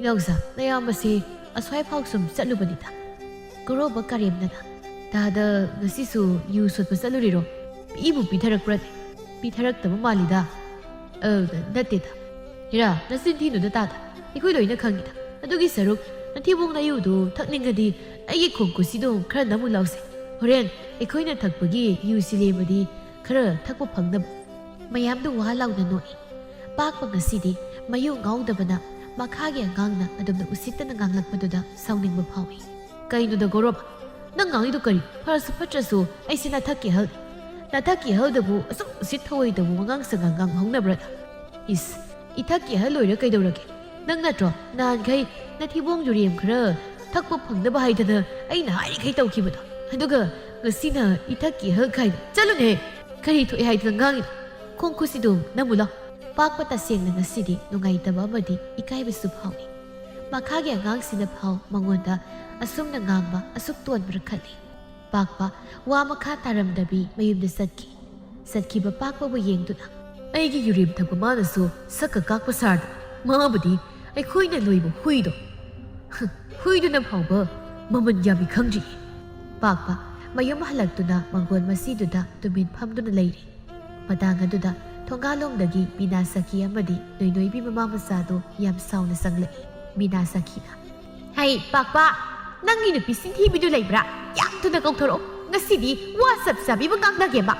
ꯏꯅꯥꯎꯆꯥ, ꯅꯌꯥꯝꯕꯁꯦ ꯑꯁ꯭ꯋꯥꯏꯐꯥꯎ ꯁꯨꯝ ꯆꯠꯂꯨꯕꯅꯤꯗ. ꯒꯣꯔꯣꯕ ꯀꯔꯦꯝꯅꯅ. ꯇꯥꯗ ꯉꯁꯤꯁꯨ ꯌꯨ ꯁꯣꯠꯄ ꯆꯠꯂꯨꯔꯤꯔꯣ? ꯄꯤꯕꯨ ꯄꯤꯊꯔꯛꯄ꯭ꯔꯅꯦ? ꯄꯤꯊꯔꯛꯇꯕ ꯃꯥꯜꯂꯤꯗ. ꯅꯠꯇꯦꯗ. ꯍꯦꯔꯥ, ꯅꯆꯤꯟ ꯊꯤꯅꯨꯗ ꯇꯥꯗ. ꯑꯩꯈꯣꯏ ꯂꯣꯏꯅ ꯈꯪꯉꯤꯗ. ꯑꯗꯨꯒꯤ ꯁꯔꯨꯛ ꯅꯊꯤꯕꯣꯡ ꯅꯌꯨꯗꯨ ꯊꯛꯅꯤꯡꯉꯗꯤ ꯑꯩꯒꯤ ꯈꯣꯡꯈꯨꯠꯁꯤꯗꯣ ꯈꯔ ꯅꯝꯃꯨ ꯂꯥꯎꯁꯦ. ꯍꯣꯔꯦꯟ ꯑꯩꯈꯣꯏꯅ ꯊꯛꯄꯒꯤ ꯌꯨꯁꯤ ꯂꯦꯝꯃꯗꯤ ꯈꯔ ꯊꯛꯄ ꯐꯪꯅꯕ. ꯃꯌꯥꯝꯗꯨ ꯋꯥ ꯂꯥꯎꯅ ꯅꯣꯛꯏ. ꯄꯥꯛꯄ ꯉꯁꯤꯗꯤ ꯃꯌꯨ ꯉꯥꯎꯗꯕꯅ ꯃꯈꯥꯒꯤ ꯑꯉꯥꯡꯅ ꯑꯗꯨꯝꯅ ꯎꯁꯤꯠꯇꯅ ꯉꯥꯡꯂꯛꯄꯗꯨꯗ ꯁꯥꯎꯅꯤꯡꯕ ꯐꯥꯎꯏ. ꯀꯩꯅꯣꯗ ꯒꯣꯔꯣꯕ, ꯅꯪ ꯉꯥꯡꯉꯤꯗꯣ ꯀꯔꯤ? ꯐꯔꯁꯨ ꯐꯠꯇ꯭ꯔꯁꯨ ꯑꯩꯁꯦ ꯅꯊꯛꯀꯤ ꯑꯍꯜꯅꯤ. ꯅꯊꯛꯀꯤ ꯑꯍꯜꯗꯕꯨ ꯑꯁꯨꯛ ꯎꯁꯤꯠ ꯊꯑꯣꯏꯗꯕꯨ ꯋꯥꯉꯥꯡ ꯁꯉꯥꯡ ꯉꯥꯡꯍꯧꯅꯕ꯭ꯔꯗ? ꯏꯁ, ꯏꯊꯛꯀꯤ ꯑꯍꯜ ꯑꯣꯏꯔ ꯀꯩꯗꯧꯔꯒꯦ? ꯅꯪ ꯅꯠꯇ꯭ꯔꯣ ꯅꯍꯥꯟꯈꯩ ꯅꯊꯤꯕꯣꯡ ꯌꯨꯔꯦꯝ ꯈꯔ ꯊꯛꯄ ꯐꯪꯅꯕ ꯍꯥꯏꯗꯅ ꯑꯩꯅ ꯍꯥꯏꯔꯤꯈꯩ ꯇꯧꯈꯤꯕꯗꯣ? ꯑꯗꯨꯒ ꯉꯁꯤꯅ ꯏꯊꯛꯀꯤ ꯑꯍꯜ ꯈꯥꯏꯅ ꯆꯠꯂꯨꯅꯦ. ꯀꯔꯤ ꯊꯣꯛꯑꯦ ꯍꯥꯏꯗꯅ ꯉꯥꯡꯉꯤꯅꯣ? ꯈꯣꯡꯈꯨꯠꯁꯤꯗꯨ ꯅꯝꯃꯨ ꯂꯥꯎ. ꯄꯥꯛꯄ ꯇꯁꯦꯡꯅ ꯉꯁꯤꯗꯤ ꯅꯨꯡꯉꯥꯏꯇꯕ ꯑꯃꯗꯤ ꯏꯀꯥꯏꯕꯁꯨ ꯐꯥꯎꯏ. ꯃꯈꯥꯒꯤ ꯑꯉꯥꯡꯁꯤꯅ ꯐꯥꯎ ꯃꯉꯣꯟꯗ ꯑꯁꯨꯝꯅ ꯉꯥꯡꯕ ꯑꯁꯨꯛ ꯇꯣꯟꯕ꯭ꯔꯥ ꯈꯜꯂꯤ. ꯄꯥꯛꯄ ꯋꯥ ꯃꯈꯥ ꯇꯥꯔꯝꯗꯕꯤ ꯃꯌꯨꯝꯗ ꯆꯠꯈꯤ. ꯆꯠꯈꯤꯕ ꯄꯥꯛꯄꯕꯨ ꯌꯦꯡꯗꯨꯅ ꯑꯩꯒꯤ ꯌꯨꯔꯦꯝ ꯊꯛꯄ ꯃꯥꯅꯁꯨ ꯁꯛꯀ ꯀꯥꯛꯄ ꯁꯥꯔꯗ ꯃꯥꯕꯨꯗꯤ ꯑꯩꯈꯣꯏꯅ ꯂꯣꯏꯕ ꯍꯨꯏꯗꯣ ꯍꯨꯏꯗꯨꯅ ꯐꯥꯎꯕ ꯃꯃꯜ ꯌꯥꯝꯃꯤ ꯈꯪꯗ꯭ꯔꯤꯌꯦ. ꯄꯥꯛꯄ ꯃꯌꯨꯝ ꯍꯜꯂꯛꯇꯨꯅ ꯃꯪꯒꯣꯜ ꯃꯁꯤꯗꯨꯗ ꯇꯨꯃꯤꯟ ꯐꯝꯗꯨꯅ ꯂꯩꯔꯤ. ꯃꯇꯥꯡ ꯑꯗꯨꯗ ꯊꯣꯡꯒꯥꯜꯂꯣꯝꯗꯒꯤ ꯕꯤꯅꯥ ꯁꯈꯤ ꯑꯃꯗꯤ ꯅꯣꯏꯅꯣꯏꯕꯤ ꯃꯃꯥ ꯃꯆꯥꯗꯣ ꯌꯥꯝ ꯁꯥꯎꯅ ꯆꯪꯂꯛꯏ. ꯕꯤꯅꯥ ꯁꯈꯤꯅ, ꯍꯩ ꯄꯥꯛꯄ, ꯅꯪꯒꯤ ꯅꯨꯄꯤ ꯆꯤꯟꯊꯤꯕꯤꯗꯨ ꯂꯩꯕ꯭ꯔꯥ? ꯌꯥꯝ ꯊꯨꯅ ꯀꯧꯊꯣꯔꯛꯑꯣ. ꯉꯁꯤꯗꯤ ꯋꯥ ꯆꯞ ꯆꯥꯕꯤꯕ ꯉꯥꯡꯅꯒꯦꯕ.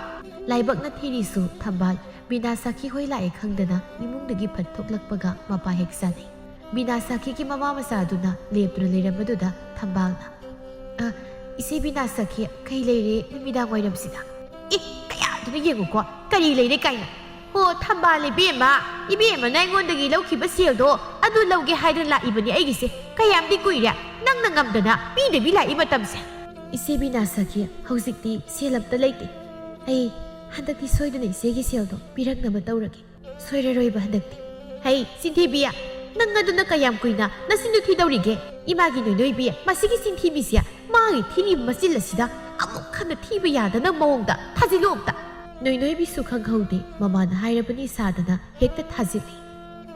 ꯂꯥꯏꯕꯛꯅ ꯊꯤꯔꯤꯁꯨ ꯊꯝꯕꯥꯜ ꯕꯤꯅꯥ ꯁꯈꯤ ꯍꯣꯏ ꯂꯥꯛꯑꯦ ꯈꯪꯗꯅ ꯏꯃꯨꯡꯗꯒꯤ ꯐꯠ ꯊꯣꯛꯂꯛꯄꯒ ꯃꯄꯥ ꯍꯦꯛ ꯆꯥꯅꯩ. ꯕꯤꯅꯥ ꯁꯈꯤꯒꯤ ꯃꯃꯥ ꯃꯆꯥꯗꯨꯅ ꯂꯦꯞꯇꯨꯅ ꯂꯩꯔꯝꯕꯗꯨꯗ ꯊꯝꯕꯥꯜꯅ, ꯏꯆꯦ ꯕꯤꯅꯥ ꯁꯈꯤ, ꯀꯩ ꯂꯩꯔꯦ ꯅꯨꯃꯤꯗꯥꯡ ꯋꯥꯏꯔꯝꯁꯤꯗ? ꯀꯌꯥꯗꯨꯅ ꯌꯦꯡꯉꯨꯀꯣ, ꯀꯔꯤ ꯂꯩꯔꯦ ꯀꯥꯏꯅ. ꯍꯣ ꯊꯝꯕꯥꯜ ꯏꯕꯦꯝꯃꯅ ꯑꯩꯉꯣꯟꯗꯒꯤ ꯂꯧꯈꯤꯕ ꯁꯦꯜꯗꯣ ꯑꯗꯨ ꯂꯧꯒꯦ ꯍꯥꯏꯗꯅ ꯂꯥꯛꯏꯕꯅꯤ ꯑꯩꯒꯤꯁꯦ. ꯀꯌꯥꯝꯗꯤ ꯀꯨꯏꯔꯦ ꯅꯪꯅ ꯉꯝꯗꯅ ꯄꯤꯗꯕꯤ ꯂꯥꯛꯏ ꯃꯇꯝꯁꯦ. ꯏꯆꯦ ꯕꯤꯅꯥ ꯁꯈꯤ, ꯍꯧꯖꯤꯛꯇꯤ ꯁꯦꯜ ꯑꯝꯇ ꯂꯩꯇꯦ. ꯑꯩ ꯍꯟꯗꯛꯇꯤ ꯁꯣꯏꯗꯅ ꯏꯆꯦꯒꯤ ꯁꯦꯜꯗꯣ ꯄꯤꯔꯛꯅꯕ ꯇꯧꯔꯒꯦ. ꯁꯣꯏꯔꯔꯣꯏꯕ ꯍꯟꯗꯛꯇꯤ. ꯍꯩ ꯆꯤꯟꯊꯤꯕꯤ, ꯅꯪ ꯑꯗꯨꯅ ꯀꯌꯥꯝ ꯀꯨꯏꯅ ꯅꯆꯤꯟꯗꯨ ꯊꯤꯗꯧꯔꯤꯒꯦ? ꯏꯃꯥꯒꯤ ꯅꯣꯏꯅꯣꯏꯕꯤ ꯃꯁꯤꯒꯤ ꯆꯤꯟꯊꯤꯕꯤꯁꯦ ꯃꯥꯒꯤ ꯊꯤꯔꯤꯕ ꯃꯆꯤꯜ ꯑꯁꯤꯗ ꯑꯃꯨꯛ ꯍꯟꯅ ꯊꯤꯕ ꯌꯥꯗꯅ ꯃꯑꯣꯡꯗ ꯊꯥꯖꯤꯜꯂꯨ ꯑꯝꯇ. ꯅꯣꯏꯅꯣꯏꯕꯤꯁꯨ ꯈꯪꯍꯧꯗꯦ ꯃꯃꯥꯅ ꯍꯥꯏꯔꯕꯅꯤ ꯁꯥꯗꯅ ꯍꯦꯛꯇ ꯊꯥꯖꯤꯜꯂꯤ.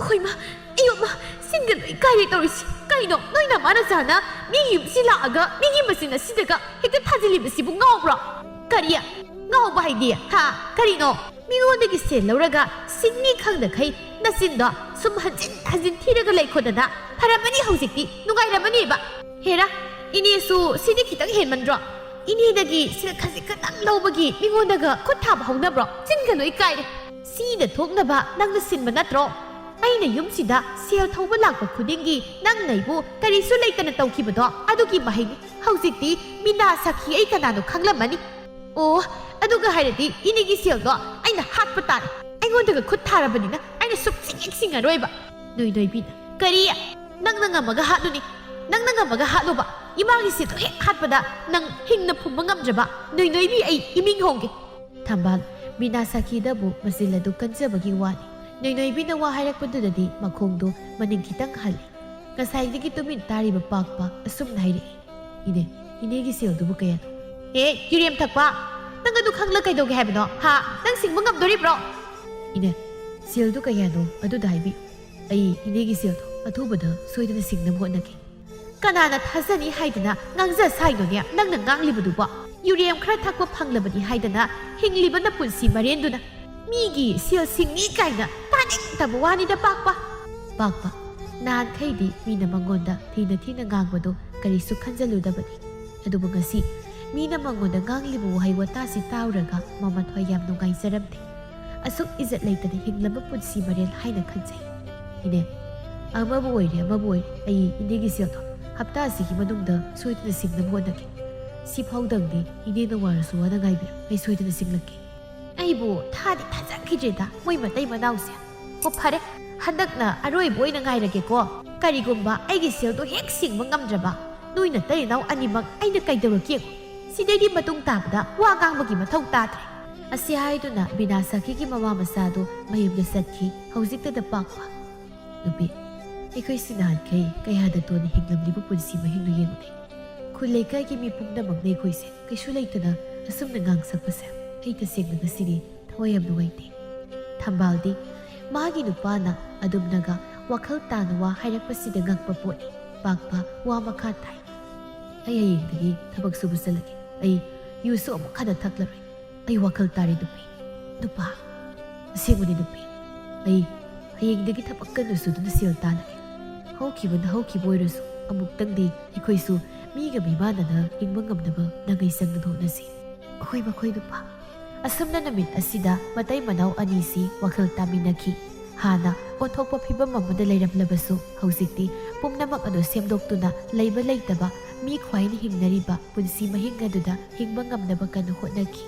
ꯈꯣꯏꯃ, ꯑꯌꯣꯃ, ꯁꯤꯟꯒ ꯂꯣꯏ ꯀꯥꯏꯔꯦ ꯇꯧꯔꯤꯁꯤ. ꯀꯩꯅꯣ ꯅꯣꯏꯅ ꯃꯥꯅ ꯆꯥꯅ ꯃꯤꯒꯤ ꯌꯨꯝꯁꯤ ꯂꯥꯛꯑꯒ ꯃꯤꯒꯤ ꯃꯆꯤꯟ ꯑꯁꯤꯗꯒ ꯍꯦꯛꯇ ꯊꯥꯖꯤꯜꯂꯤꯕꯁꯤꯕꯨ ꯉꯥꯎꯕ꯭ꯔꯣ? ꯀꯔꯤ ꯉꯥꯎꯕ ꯍꯥꯏꯗꯤ ꯀꯔꯤꯅꯣ? ꯃꯤꯉꯣꯟꯗꯒꯤ ꯁꯦꯜ ꯂꯧꯔꯒ ꯁꯤꯡꯅꯤ ꯈꯪꯗꯈꯩ ꯅꯆꯤꯟꯗꯣ ꯁꯨꯝ ꯍꯟꯖꯤꯟ ꯍꯟꯖꯤꯟ ꯊꯤꯔꯒ ꯂꯩꯈꯣꯗꯅ ꯐꯔꯝꯃꯅꯤ, ꯍꯧꯖꯤꯛꯇꯤ ꯅꯨꯡꯉꯥꯏꯔꯝꯃꯅꯤꯕ. ꯍꯦꯔꯥ, ꯏꯅꯦꯁꯨ ꯁꯤꯗꯤ ꯈꯤꯇꯪ ꯍꯦꯟꯃꯟꯗ꯭ꯔꯣ? ꯏꯅꯦꯗꯒꯤ ꯁꯦꯜ ꯈꯖꯤꯛ ꯈꯛꯇꯪ ꯂꯧꯕꯒꯤ ꯃꯤꯉꯣꯟꯗꯒ ꯈꯨꯠ ꯊꯥꯕ ꯍꯧꯅꯕ꯭ꯔꯣ? ꯆꯤꯟꯒ ꯂꯣꯏ ꯀꯥꯏꯔꯦ. ꯁꯤꯗ ꯊꯣꯛꯅꯕ ꯅꯪꯅ ꯁꯤꯟꯕ ꯅꯠꯇ꯭ꯔꯣ? ꯑꯩꯅ ꯌꯨꯝꯁꯤꯗ ꯁꯦꯜ ꯊꯧꯕ ꯂꯥꯛꯄ ꯈꯨꯗꯤꯡꯒꯤ ꯅꯪꯅ ꯑꯩꯕꯨ ꯀꯔꯤꯁꯨ ꯂꯩꯇꯅ ꯇꯧꯈꯤꯕꯗꯣ ꯑꯗꯨꯒꯤ ꯃꯍꯩꯅꯤ. ꯍꯧꯖꯤꯛꯇꯤ ꯃꯤꯅꯥ ꯁꯈꯤ ꯑꯩ ꯀꯅꯥꯅꯣ ꯈꯪꯂꯝꯃꯅꯤ. ꯑꯣ, ꯑꯗꯨꯒ ꯍꯥꯏꯔꯗꯤ ꯏꯅꯦꯒꯤ ꯁꯦꯜꯗꯣ ꯑꯩꯅ ꯍꯥꯠꯄ ꯇꯥꯔꯦ. ꯑꯩꯉꯣꯟꯗꯒ ꯈꯨꯠ ꯊꯥꯔꯕꯅꯤꯅ ꯑꯩꯅ ꯁꯨꯡꯁꯤꯡꯉꯔꯣꯏꯕ. ꯅꯣꯏꯕꯤꯅ, ꯀꯔꯤ? ꯅꯪꯅ ꯉꯝꯃꯒ ꯍꯥꯠꯂꯨꯅꯤ. ꯅꯪꯅ ꯉꯝꯃꯒ ꯍꯥꯠꯂꯨꯕ. 이마기 씨도 헥 핫보다 능 헥나 품망감자바 너희너희 아이 이밍홍게 ꯊꯝꯕꯥꯜ ꯕꯤꯅꯥꯁꯥꯈꯤꯗꯕꯨ ꯃꯆꯤꯜ ꯑꯗꯨ ꯀꯟꯖꯕꯒꯤ ꯋꯥꯅꯤ ꯅꯣꯏꯅꯣꯏꯕꯤꯅ ꯋꯥ ꯍꯥꯏꯔꯛꯄꯗꯨꯗꯗꯤ ꯃꯈꯣꯡꯗꯨ ꯃꯅꯤꯡ ꯈꯤꯇꯪ ꯍꯜꯂꯤ ꯉꯁꯥꯏꯗꯒꯤ ꯇꯨꯃꯤꯟ ꯇꯥꯔꯤꯕ ꯄꯥꯛꯄ ꯑꯁꯨꯝꯅ ꯍꯥꯏꯔꯛꯏ ꯏꯅꯦꯒꯤ ꯁꯦꯜꯗꯨꯕꯨ ꯀꯌꯥꯅꯣ 유리엠 탁봐 ꯅꯪ ꯑꯗꯨ ꯈꯪꯂ ꯀꯩꯗꯧꯒꯦ ꯍꯥꯏꯕꯅꯣ ꯍꯥ ꯅꯪ ꯁꯤꯡꯕ ꯉꯝꯗꯣꯔꯤꯕ꯭ꯔꯣ ꯏꯅꯦ ꯁꯦꯜꯗꯨ ꯀꯌꯥꯅꯣ ꯑꯗꯨꯗ ꯍꯥꯏꯕꯤꯌꯨ ꯑꯩ ꯏꯅꯦꯒꯤ ꯁꯦꯜꯗꯣ ꯑꯊꯨꯕꯗ ꯁꯣꯏꯗꯅ ꯁꯤꯡꯅꯕ ꯍꯣꯠꯅꯒꯦ ꯀꯅꯥꯅ ꯊꯥꯖꯅꯤ ꯍꯥꯏꯗꯅ ꯉꯥꯡꯖ ꯁꯥꯏꯅꯣꯅꯦ ꯅꯪꯅ ꯉꯥꯡꯂꯤꯕꯗꯨꯕꯣ ꯌꯨꯔꯤꯌꯝ ꯈꯔ ꯊꯛꯄ ꯐꯪꯂꯕꯅꯤ ꯍꯥꯏꯗꯅ ꯍꯤꯡꯂꯤꯕ ꯅꯄꯨꯟꯁꯤ ꯃꯔꯦꯟꯗꯨꯅ ꯃꯤꯒꯤ ꯁꯦꯜ ꯁꯤꯡꯅꯤ ꯀꯥꯏꯅ ꯇꯥꯅꯤꯡꯗꯕ ꯋꯥꯅꯤꯗ ꯄꯥꯛꯄ ꯅꯍꯥꯟꯈꯩꯗꯤ ꯃꯤꯅ ꯃꯉꯣꯟꯗ ꯊꯤꯅ ꯉꯥꯡꯕꯗꯣ ꯀꯔꯤꯁꯨ ꯈꯟꯖꯜꯂꯨꯗꯕꯅꯤ ꯑꯗꯨꯕꯨ ꯉꯁꯤ ꯃꯤꯅ ꯃꯉꯣꯟꯗ ꯉꯥꯡꯂꯤꯕ ꯋꯥꯍꯩ ꯋꯥꯇꯥꯁꯤ ꯇꯥꯎꯔꯒ ꯃꯃꯊꯣꯏ ꯌꯥꯝ ꯅꯨꯡꯉꯥꯏꯖꯔꯝꯗꯦ ꯑꯁꯨꯛ ꯏꯖꯠ ꯂꯩꯇꯅ ꯍꯤꯡꯂꯕ ꯄꯨꯟꯁꯤ ꯃꯔꯦꯜ ꯍꯥꯏꯅ ꯈꯟꯖꯩ ꯏꯅꯦ ꯑꯃꯕꯨ ꯑꯣꯏꯔꯦ ꯑꯩ ꯏꯅꯦꯒꯤ ꯁꯦꯜꯗꯣ ꯍꯞꯇꯥ ꯑꯁꯤꯒꯤ ꯃꯅꯨꯡꯗ ꯁꯣꯏꯗꯅ ꯁꯤꯡꯅꯕ ꯍꯣꯠꯅꯒꯦ ꯁꯤꯐꯥꯎꯗꯪꯗꯤ ꯏꯅꯦꯅ ꯋꯥꯔꯁꯨ ꯋꯥꯅ ꯉꯥꯏꯕꯤꯔꯣ ꯑꯩ ꯁꯣꯏꯗꯅ ꯁꯤꯡꯂꯛꯀꯦ ꯑꯩꯕꯨ ꯊꯥꯗꯤ ꯊꯥꯖꯈꯤꯗ꯭ꯔꯦꯗ ꯃꯣꯏ ꯃꯇꯩ ꯃꯅꯥꯎꯁꯦ ꯑꯣ ꯐꯔꯦ ꯍꯟꯗꯛꯅ ꯑꯔꯣꯏꯕ ꯑꯣꯏꯅ ꯉꯥꯏꯔꯒꯦꯀꯣ ꯀꯔꯤꯒꯨꯝꯕ ꯑꯩꯒꯤ ꯁꯦꯜꯗꯣ ꯍꯦꯛ ꯁꯤꯡꯕ ꯉꯝꯗ꯭ꯔꯕ ꯅꯣꯏ ꯅꯇꯩ ꯅꯅꯥꯎ ꯑꯅꯤꯃꯛ ꯑꯩꯅ ꯀꯩꯗꯧꯔꯛꯀꯦ ꯁꯤꯗꯩꯗꯤ ꯃꯇꯨꯡ ꯇꯥꯕꯗ ꯋꯥ ꯉꯥꯡꯕꯒꯤ ꯃꯊꯧ ꯇꯥꯗ꯭ꯔꯦ ꯑꯁꯤ ꯍꯥꯏꯗꯨꯅ ꯕꯤꯅꯥꯁꯥꯈꯤꯒꯤ ꯃꯃꯥ ꯃꯆꯥꯗꯨ ꯃꯌꯨꯝꯗ ꯆꯠꯈꯤ ꯍꯧꯖꯤꯛꯇꯗ ꯄꯥꯛꯄ ꯅꯨꯄꯤ ꯑꯩꯈꯣꯏꯁꯤ ꯅꯍꯥꯟꯈꯩ ꯀꯌꯥꯗ ꯇꯣꯟꯅ ꯍꯤꯡꯂꯝꯂꯤꯕ ꯄꯨꯟꯁꯤ ꯃꯍꯤꯡꯗꯨ ꯌꯦꯡꯉꯨꯅꯦ ꯈꯨꯜ ꯂꯩꯀꯥꯏꯒꯤ ꯃꯤ ꯄꯨꯝꯅꯃꯛꯅ ꯑꯩꯈꯣꯏꯁꯦ ꯀꯩꯁꯨ ꯂꯩꯇꯅ ꯑꯁꯨꯝꯅ ꯉꯥꯡꯁꯛꯄꯁꯦ ꯑꯩ ꯇꯁꯦꯡꯅ ꯉꯁꯤꯗꯤ ꯊꯋꯥꯏ ꯌꯥꯝ ꯅꯨꯡꯉꯥꯏꯇꯦ ꯊꯝꯕꯥꯜꯗꯤ ꯃꯥꯒꯤ ꯅꯨꯄꯥꯅ ꯑꯗꯨꯝꯅꯒ ꯋꯥꯈꯜ ꯇꯥꯅ ꯋꯥ ꯍꯥꯏꯔꯛꯄꯁꯤꯗ ꯉꯛꯄ ꯄꯣꯠꯅꯤ ꯄꯥꯛꯄ ꯋꯥ ꯃꯈꯥ ꯇꯥꯏ ꯑꯩ ꯍꯌꯦꯡꯗꯒꯤ ꯊꯕꯛ ꯁꯨꯕ ꯆꯠꯂꯒꯦ ꯑꯩ ꯌꯨꯁꯨ ꯑꯃꯨꯛ ꯍꯟꯅ ꯊꯛꯂꯔꯣꯏ ꯑꯩ ꯋꯥꯈꯜ ꯇꯥꯔꯦ ꯅꯨꯄꯥ ꯑꯁꯦꯡꯕꯅꯤ ꯅꯨꯄꯤ ꯑꯩ ꯍꯌꯦꯡꯗꯒꯤ ꯊꯕꯛ ꯀꯟꯅ ꯁꯨꯗꯨꯅ ꯁꯦꯜ ꯇꯥꯜꯂꯒꯦ ꯍꯧꯈꯤꯕ ꯑꯣꯏꯔꯁꯨ ꯑꯃꯨꯛꯇꯪꯗꯤ ꯑꯩꯈꯣꯏꯁꯨ ꯃꯤꯒ ꯃꯤꯃꯥꯟꯅꯅ ꯍꯤꯡꯕ ꯉꯝꯅꯕ ꯅꯥꯒꯩ ꯆꯪꯅ ꯍꯣꯠꯅꯁꯤ ꯃꯈꯣꯏ ꯅꯨꯄꯥ ꯑꯁꯨꯝꯅ ꯅꯨꯃꯤꯠ ꯑꯁꯤꯗ ꯃꯇꯩ ꯃꯅꯥꯎ ꯑꯅꯤꯁꯤ ꯋꯥꯈꯜ ꯇꯥꯃꯤꯟꯅꯈꯤ ꯍꯥꯟꯅ ꯑꯣꯟꯊꯣꯛꯄ ꯐꯤꯕꯝ ꯑꯃꯗ ꯂꯩꯔꯝꯂꯕꯁꯨ ꯍꯧꯖꯤꯛꯇꯤ ꯄꯨꯝꯅꯃꯛ ꯑꯗꯨ ꯁꯦꯝꯗꯣꯛꯇꯨꯅ ꯂꯩꯕ ꯂꯩꯇꯕ ꯃꯤ ꯈ꯭ꯋꯥꯏꯅ ꯍꯤꯡꯅꯔꯤꯕ ꯄꯨꯟꯁꯤ ꯃꯍꯤꯡ ꯑꯗꯨꯗ ꯍꯤꯡꯕ ꯉꯝꯅꯕ ꯀꯟꯅ ꯍꯣꯠꯅꯈꯤ